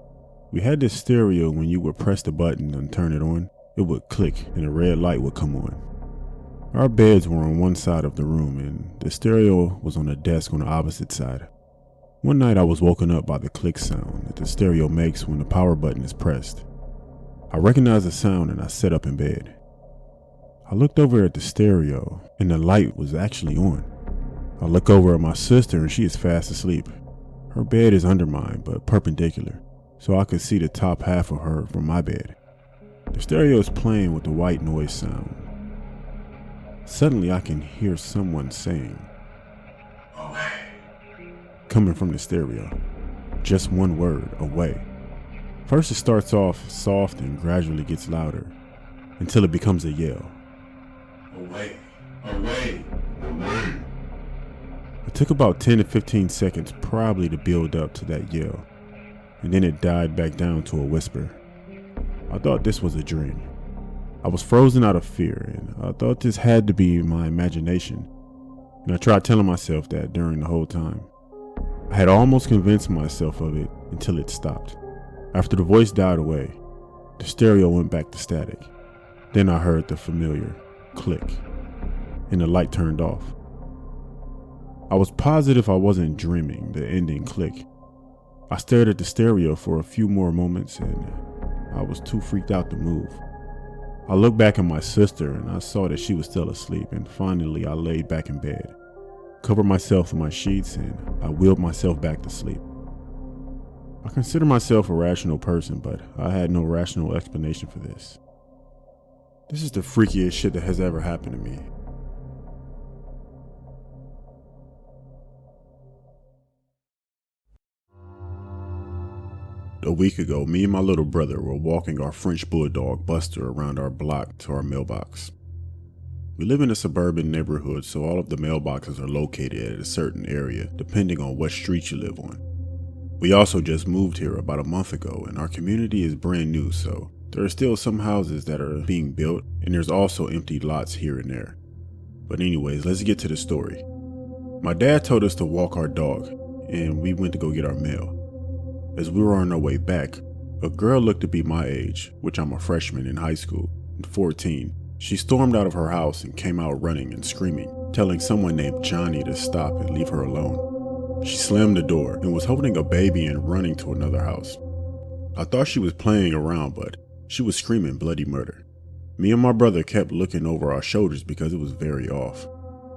We had this stereo. When you would press the button and turn it on, it would click and a red light would come on. Our beds were on one side of the room and the stereo was on a desk on the opposite side. One night I was woken up by the click sound that the stereo makes when the power button is pressed. I recognized the sound and I sat up in bed. I looked over at the stereo and the light was actually on. I look over at my sister and she is fast asleep. Her bed is under mine but perpendicular, so I could see the top half of her from my bed. The stereo is playing with the white noise sound. Suddenly I can hear someone saying, "Away," coming from the stereo. Just one word, away. First it starts off soft and gradually gets louder until it becomes a yell. Away, away, away. It took about 10 to 15 seconds probably to build up to that yell, and then it died back down to a whisper. I thought this was a dream. I was frozen out of fear, and I thought this had to be my imagination, and I tried telling myself that during the whole time. I had almost convinced myself of it until it stopped. After the voice died away, the stereo went back to static. Then I heard the familiar click, and the light turned off. I was positive I wasn't dreaming the ending click. I stared at the stereo for a few more moments and I was too freaked out to move. I looked back at my sister and I saw that she was still asleep, and finally I laid back in bed, covered myself in my sheets, and I willed myself back to sleep. I consider myself a rational person, but I had no rational explanation for this. This is the freakiest shit that has ever happened to me. A week ago, me and my little brother were walking our French bulldog Buster around our block to our mailbox. We live in a suburban neighborhood, so all of the mailboxes are located at a certain area depending on what street you live on. We also just moved here about a month ago, and our community is brand new, so there are still some houses that are being built, and there's also empty lots here and there. But anyways, let's get to the story. My dad told us to walk our dog, and we went to go get our mail. As we were on our way back, a girl looked to be my age, which I'm a freshman in high school, and 14. She stormed out of her house and came out running and screaming, telling someone named Johnny to stop and leave her alone. She slammed the door and was holding a baby and running to another house. I thought she was playing around, but she was screaming bloody murder. Me and my brother kept looking over our shoulders because it was very off.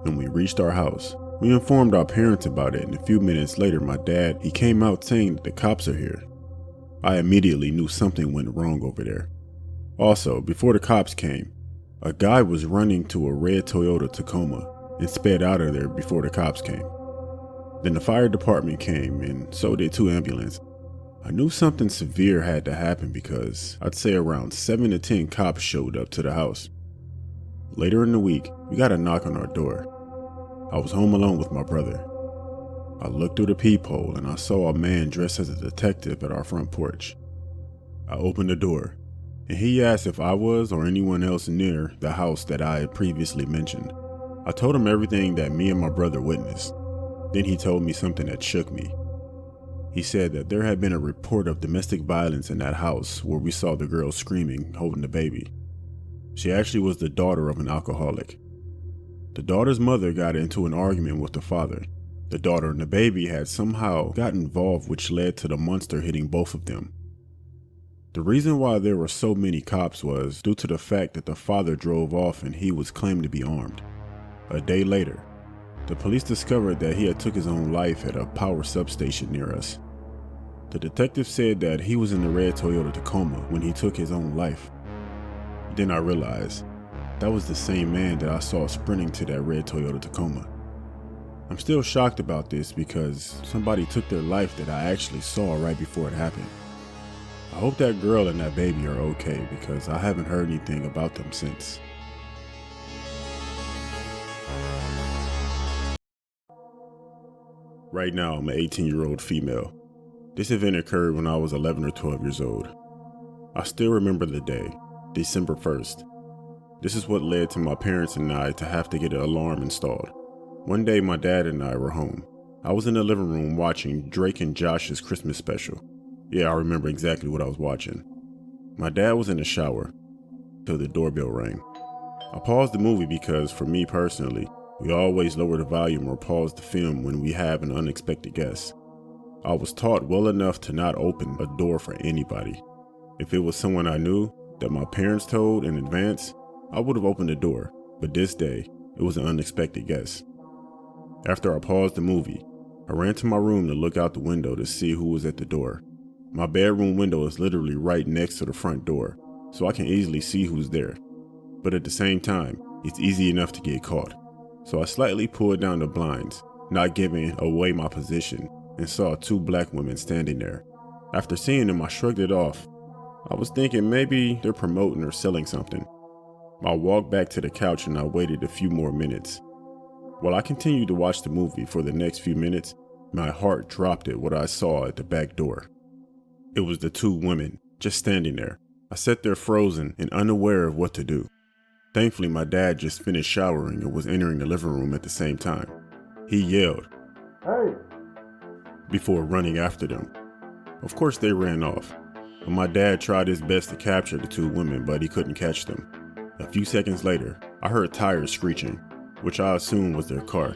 When we reached our house, we informed our parents about it, and a few minutes later my dad, he came out saying that the cops are here. I immediately knew something went wrong over there. Also, before the cops came, a guy was running to a red Toyota Tacoma and sped out of there before the cops came. Then the fire department came, and so did 2 ambulances. I knew something severe had to happen because I'd say around 7 to 10 cops showed up to the house. Later in the week, we got a knock on our door. I was home alone with my brother. I looked through the peephole and I saw a man dressed as a detective at our front porch. I opened the door, and he asked if I was or anyone else near the house that I had previously mentioned. I told him everything that me and my brother witnessed. Then he told me something that shook me. He said that there had been a report of domestic violence in that house where we saw the girl screaming, holding the baby. She actually was the daughter of an alcoholic. The daughter's mother got into an argument with the father. The daughter and the baby had somehow got involved, which led to the monster hitting both of them. The reason why there were so many cops was due to the fact that the father drove off and he was claimed to be armed. A day later, the police discovered that he had took his own life at a power substation near us. The detective said that he was in the red Toyota Tacoma when he took his own life. Then I realized that was the same man that I saw sprinting to that red Toyota Tacoma. I'm still shocked about this because somebody took their life that I actually saw right before it happened. I hope that girl and that baby are okay because I haven't heard anything about them since. Right now, I'm an 18-year-old female. This event occurred when I was 11 or 12 years old. I still remember the day, December 1st. This is what led to my parents and I to have to get an alarm installed. One day my dad and I were home. I was in the living room watching Drake and Josh's Christmas special. Yeah, I remember exactly what I was watching. My dad was in the shower till the doorbell rang. I paused the movie because, for me personally, we always lower the volume or pause the film when we have an unexpected guest. I was taught well enough to not open a door for anybody. If it was someone I knew that my parents told in advance, I would have opened the door, but this day, it was an unexpected guest. After I paused the movie, I ran to my room to look out the window to see who was at the door. My bedroom window is literally right next to the front door, so I can easily see who's there. But at the same time, it's easy enough to get caught. So I slightly pulled down the blinds, not giving away my position, and saw 2 black women standing there. After seeing them, I shrugged it off. I was thinking maybe they're promoting or selling something. I walked back to the couch and I waited a few more minutes. While I continued to watch the movie for the next few minutes, my heart dropped at what I saw at the back door. It was the 2 women, just standing there. I sat there frozen and unaware of what to do. Thankfully, my dad just finished showering and was entering the living room at the same time. He yelled, "Hey!" before running after them. Of course, they ran off, but my dad tried his best to capture the 2 women, but he couldn't catch them. A few seconds later, I heard tires screeching, which I assumed was their car.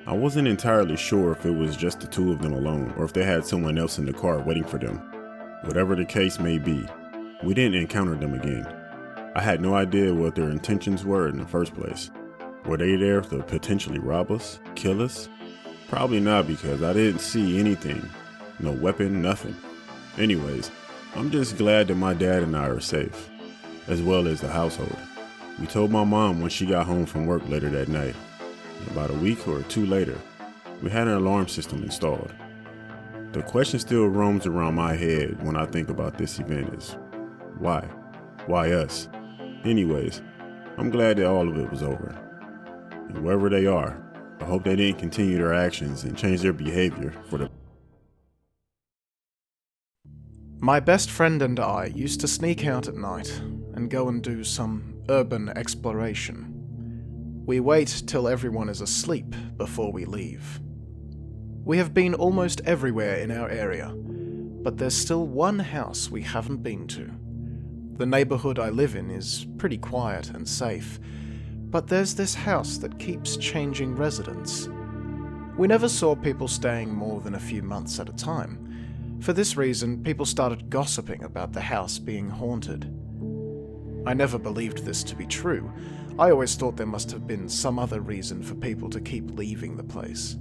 I wasn't entirely sure if it was just the 2 of them alone or if they had someone else in the car waiting for them. Whatever the case may be, we didn't encounter them again. I had no idea what their intentions were in the first place. Were they there to potentially rob us, kill us? Probably not, because I didn't see anything. No weapon, nothing. Anyways, I'm just glad that my dad and I are safe, as well as the household. We told my mom when she got home from work later that night. About a week or 2 later, we had an alarm system installed. The question still roams around my head when I think about this event is, why? Why us? Anyways, I'm glad that all of it was over. And wherever they are, I hope they didn't continue their actions and change their behavior for the... My best friend and I used to sneak out at night and go and do some urban exploration. We wait till everyone is asleep before we leave. We have been almost everywhere in our area, but there's still one house we haven't been to. The neighborhood I live in is pretty quiet and safe, but there's this house that keeps changing residents. We never saw people staying more than a few months at a time. For this reason, people started gossiping about the house being haunted. I never believed this to be true. I always thought there must have been some other reason for people to keep leaving the place.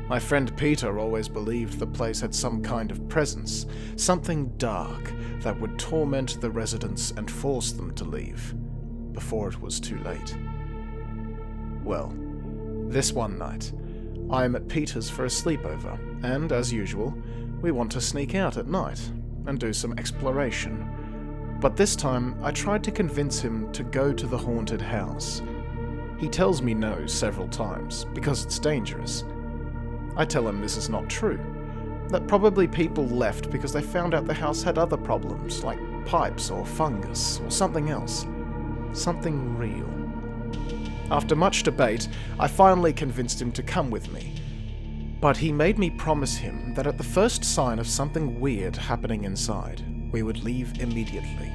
My friend Peter always believed the place had some kind of presence, something dark that would torment the residents and force them to leave, before it was too late. Well, this one night, I am at Peter's for a sleepover, and as usual, we want to sneak out at night and do some exploration. But this time, I tried to convince him to go to the haunted house. He tells me no several times, because it's dangerous. I tell him this is not true, that probably people left because they found out the house had other problems, like pipes or fungus or something else. Something real. After much debate, I finally convinced him to come with me. But he made me promise him that at the first sign of something weird happening inside, we would leave immediately.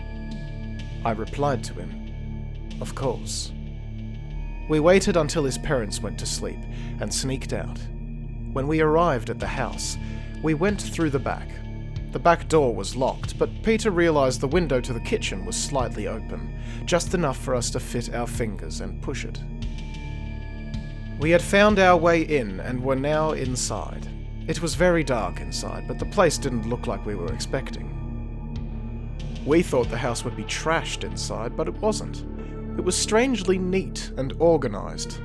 I replied to him, of course. We waited until his parents went to sleep and sneaked out. When we arrived at the house, we went through the back. The back door was locked, but Peter realized the window to the kitchen was slightly open, just enough for us to fit our fingers and push it. We had found our way in and were now inside. It was very dark inside, but the place didn't look like we were expecting. We thought the house would be trashed inside, but it wasn't. It was strangely neat and organized,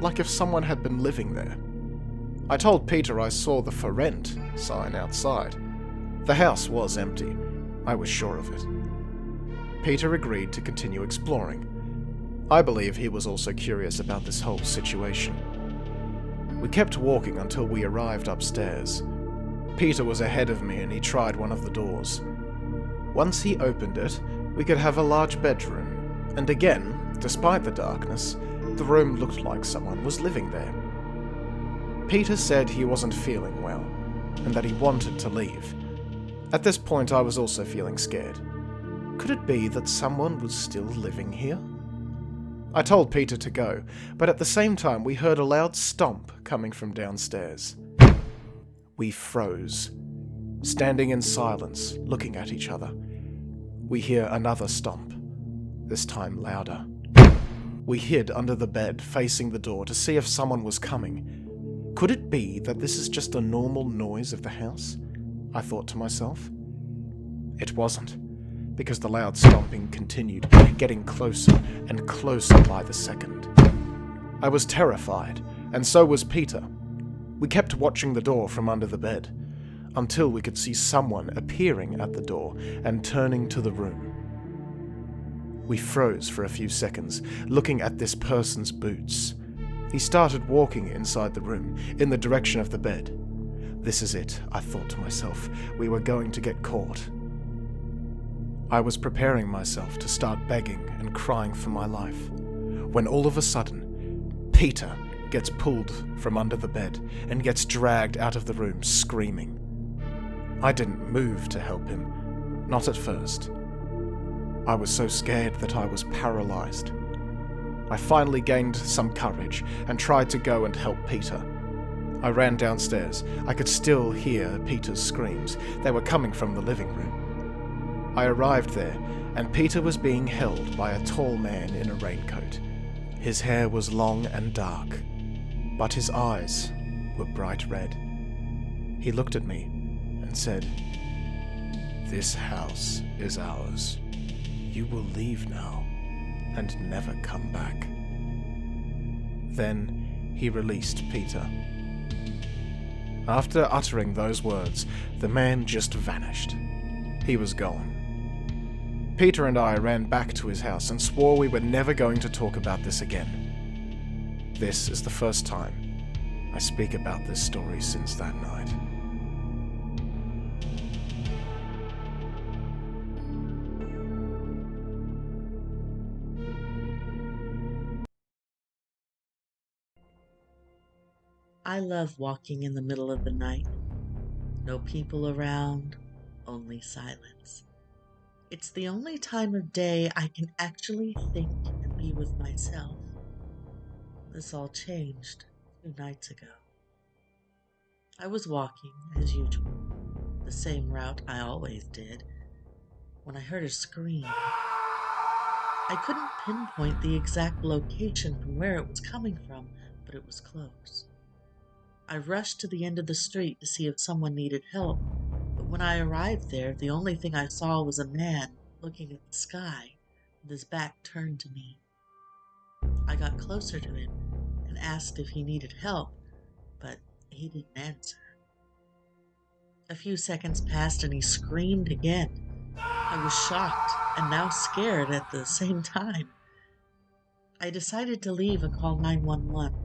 like if someone had been living there. I told Peter I saw the "For Rent" sign outside. The house was empty. I was sure of it. Peter agreed to continue exploring. I believe he was also curious about this whole situation. We kept walking until we arrived upstairs. Peter was ahead of me and he tried one of the doors. Once he opened it, we could have a large bedroom, and again, despite the darkness, the room looked like someone was living there. Peter said he wasn't feeling well, and that he wanted to leave. At this point, I was also feeling scared. Could it be that someone was still living here? I told Peter to go, but at the same time we heard a loud stomp coming from downstairs. We froze, standing in silence, looking at each other. We hear another stomp, this time louder. We hid under the bed, facing the door, to see if someone was coming. Could it be that this is just a normal noise of the house? I thought to myself. It wasn't, because the loud stomping continued, getting closer and closer by the second. I was terrified, and so was Peter. We kept watching the door from under the bed, until we could see someone appearing at the door and turning to the room. We froze for a few seconds, looking at this person's boots. He started walking inside the room, in the direction of the bed. This is it, I thought to myself. We were going to get caught. I was preparing myself to start begging and crying for my life, when all of a sudden, Peter gets pulled from under the bed and gets dragged out of the room, screaming. I didn't move to help him, not at first. I was so scared that I was paralyzed. I finally gained some courage and tried to go and help Peter. I ran downstairs. I could still hear Peter's screams. They were coming from the living room. I arrived there, and Peter was being held by a tall man in a raincoat. His hair was long and dark, but his eyes were bright red. He looked at me and said, "This house is ours. You will leave now and never come back." Then he released Peter. After uttering those words, the man just vanished. He was gone. Peter and I ran back to his house and swore we were never going to talk about this again. This is the first time I speak about this story since that night. I love walking in the middle of the night. No people around, only silence. It's the only time of day I can actually think and be with myself. This all changed 2 nights ago. I was walking, as usual, the same route I always did, when I heard a scream. I couldn't pinpoint the exact location from where it was coming from, but it was close. I rushed to the end of the street to see if someone needed help, but when I arrived there, the only thing I saw was a man looking at the sky with his back turned to me. I got closer to him and asked if he needed help, but he didn't answer. A few seconds passed and he screamed again. I was shocked and now scared at the same time. I decided to leave and call 911.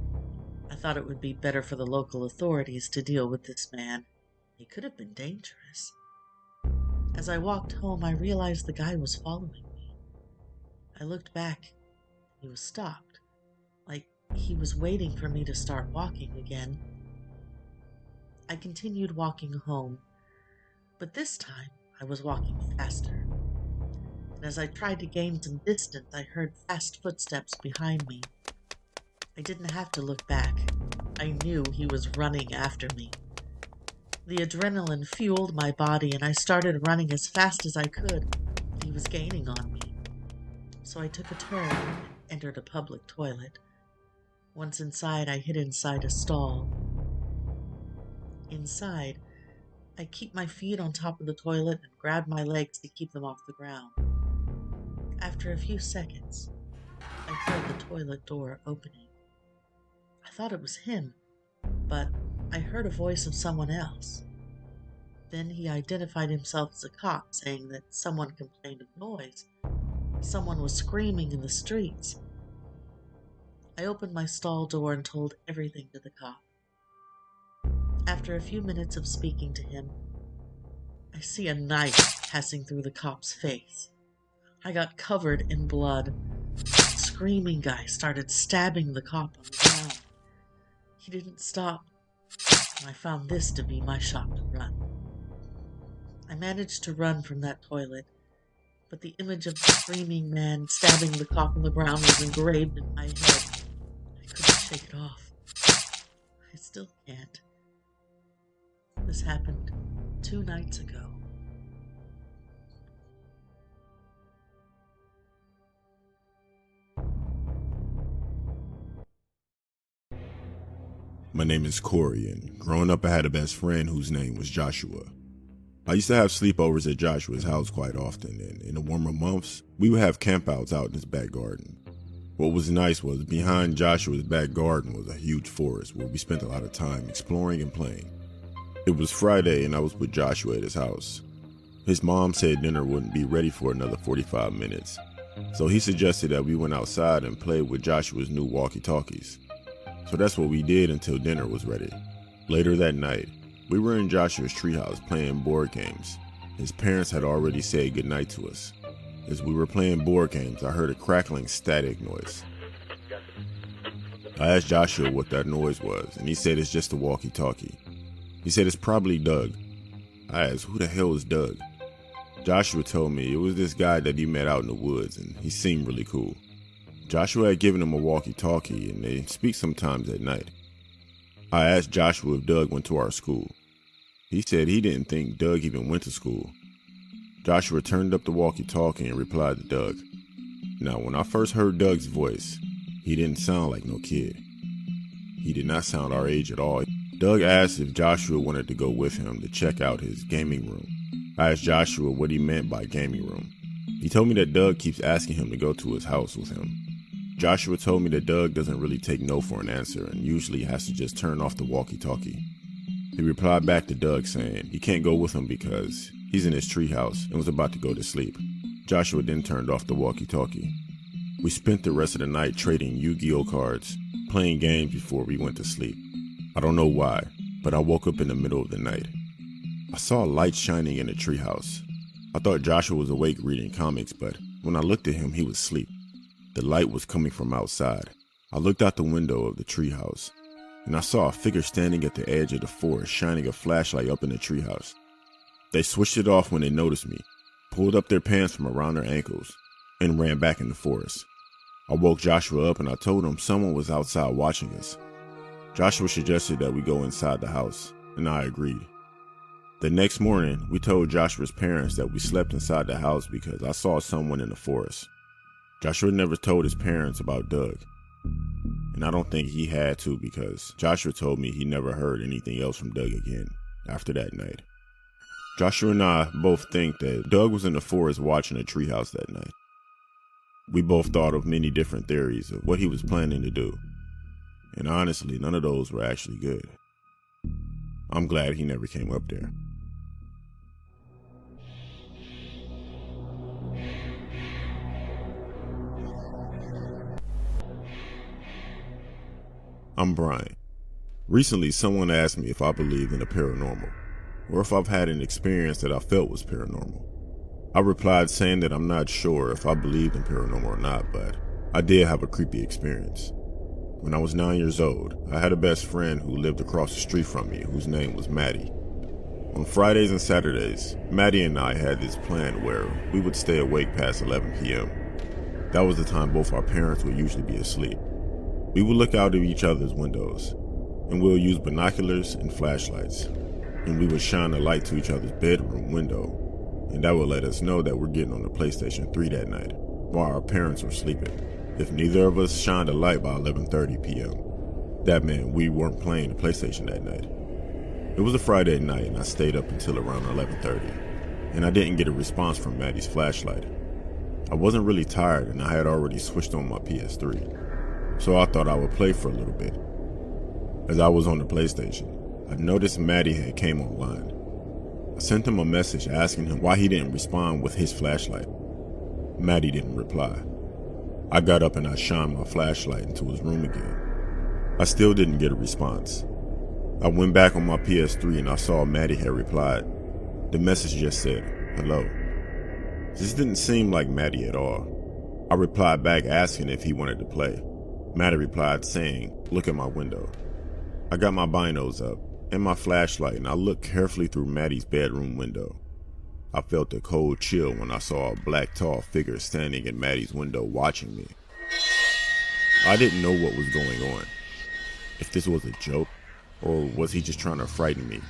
I thought it would be better for the local authorities to deal with this man. He could have been dangerous. As I walked home, I realized the guy was following me. I looked back. He was stopped, like he was waiting for me to start walking again. I continued walking home, but this time I was walking faster. And as I tried to gain some distance, I heard fast footsteps behind me. I didn't have to look back. I knew he was running after me. The adrenaline fueled my body, and I started running as fast as I could. He was gaining on me. So I took a turn and entered a public toilet. Once inside, I hid inside a stall. Inside, I keep my feet on top of the toilet and grab my legs to keep them off the ground. After a few seconds, I heard the toilet door opening. I thought it was him, but I heard a voice of someone else. Then he identified himself as a cop, saying that someone complained of noise. Someone was screaming in the streets. I opened my stall door and told everything to the cop. After a few minutes of speaking to him, I see a knife passing through the cop's face. I got covered in blood. The screaming guy started stabbing the cop on the ground. He didn't stop and I found this to be my shot to run. I managed to run from that toilet, but the image of the screaming man stabbing the cop on the ground was engraved in my head. I couldn't shake it off. I still can't. This happened 2 nights ago. My name is Corey, and growing up I had a best friend whose name was Joshua. I used to have sleepovers at Joshua's house quite often, and in the warmer months, we would have campouts out in his back garden. What was nice was behind Joshua's back garden was a huge forest where we spent a lot of time exploring and playing. It was Friday and I was with Joshua at his house. His mom said dinner wouldn't be ready for another 45 minutes, so he suggested that we went outside and played with Joshua's new walkie-talkies. So that's what we did until dinner was ready. Later that night, we were in Joshua's treehouse playing board games. His parents had already said goodnight to us. As we were playing board games, I heard a crackling static noise. I asked Joshua what that noise was, and he said it's just a walkie-talkie. He said it's probably Doug. I asked, who the hell is Doug? Joshua told me it was this guy that he met out in the woods, and he seemed really cool. Joshua had given him a walkie-talkie, and they speak sometimes at night. I asked Joshua if Doug went to our school. He said he didn't think Doug even went to school. Joshua turned up the walkie-talkie and replied to Doug. Now, when I first heard Doug's voice, he didn't sound like no kid. He did not sound our age at all. Doug asked if Joshua wanted to go with him to check out his gaming room. I asked Joshua what he meant by gaming room. He told me that Doug keeps asking him to go to his house with him. Joshua told me that Doug doesn't really take no for an answer and usually has to just turn off the walkie-talkie. He replied back to Doug saying he can't go with him because he's in his treehouse and was about to go to sleep. Joshua then turned off the walkie-talkie. We spent the rest of the night trading Yu-Gi-Oh cards, playing games before we went to sleep. I don't know why, but I woke up in the middle of the night. I saw a light shining in the treehouse. I thought Joshua was awake reading comics, but when I looked at him, he was asleep. The light was coming from outside. I looked out the window of the treehouse, and I saw a figure standing at the edge of the forest shining a flashlight up in the treehouse. They switched it off when they noticed me, pulled up their pants from around their ankles, and ran back in the forest. I woke Joshua up and I told him someone was outside watching us. Joshua suggested that we go inside the house, and I agreed. The next morning, we told Joshua's parents that we slept inside the house because I saw someone in the forest. Joshua never told his parents about Doug, and I don't think he had to because Joshua told me he never heard anything else from Doug again after that night. Joshua and I both think that Doug was in the forest watching a treehouse that night. We both thought of many different theories of what he was planning to do, and honestly, none of those were actually good. I'm glad he never came up there. I'm Brian. Recently, someone asked me if I believed in the paranormal, or if I've had an experience that I felt was paranormal. I replied saying that I'm not sure if I believed in paranormal or not, but I did have a creepy experience. When I was 9 years old, I had a best friend who lived across the street from me, whose name was Maddie. On Fridays and Saturdays, Maddie and I had this plan where we would stay awake past 11 p.m. That was the time both our parents would usually be asleep. We would look out of each other's windows, and we'll use binoculars and flashlights, and we would shine a light to each other's bedroom window, and that would let us know that we're getting on the PlayStation 3 that night, while our parents were sleeping. If neither of us shined a light by 11:30 p.m., that meant we weren't playing the PlayStation that night. It was a Friday night, and I stayed up until around 11:30, and I didn't get a response from Maddie's flashlight. I wasn't really tired, and I had already switched on my PS3. So I thought I would play for a little bit. As I was on the PlayStation, I noticed Maddie had came online. I sent him a message asking him why he didn't respond with his flashlight. Maddie didn't reply. I got up and I shined my flashlight into his room again. I still didn't get a response. I went back on my PS3 and I saw Maddie had replied. The message just said, "Hello." This didn't seem like Maddie at all. I replied back asking if he wanted to play. Maddie replied saying, "Look at my window." I got my binos up, and my flashlight, and I looked carefully through Maddie's bedroom window. I felt a cold chill when I saw a black tall figure standing in Maddie's window watching me. I didn't know what was going on. If this was a joke, or was he just trying to frighten me?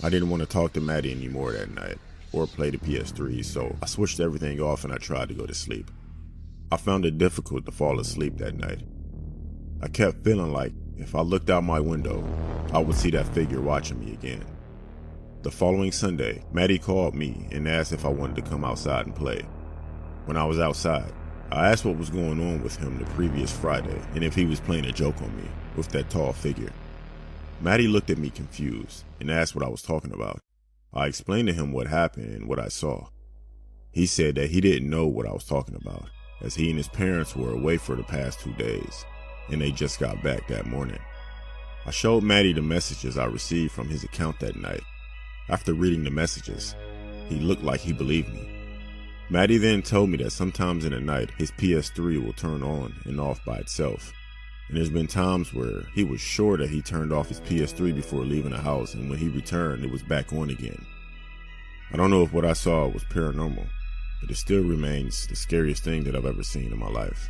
I didn't want to talk to Maddie anymore that night, or play the PS3, so I switched everything off and I tried to go to sleep. I found it difficult to fall asleep that night. I kept feeling like if I looked out my window, I would see that figure watching me again. The following Sunday, Maddie called me and asked if I wanted to come outside and play. When I was outside, I asked what was going on with him the previous Friday and if he was playing a joke on me with that tall figure. Maddie looked at me confused and asked what I was talking about. I explained to him what happened and what I saw. He said that he didn't know what I was talking about, as he and his parents were away for the past 2 days, and they just got back that morning. I showed Maddie the messages I received from his account that night. After reading the messages, he looked like he believed me. Maddie then told me that sometimes in the night, his PS3 will turn on and off by itself. And there's been times where he was sure that he turned off his PS3 before leaving the house, and when he returned, it was back on again. I don't know if what I saw was paranormal, but it still remains the scariest thing that I've ever seen in my life.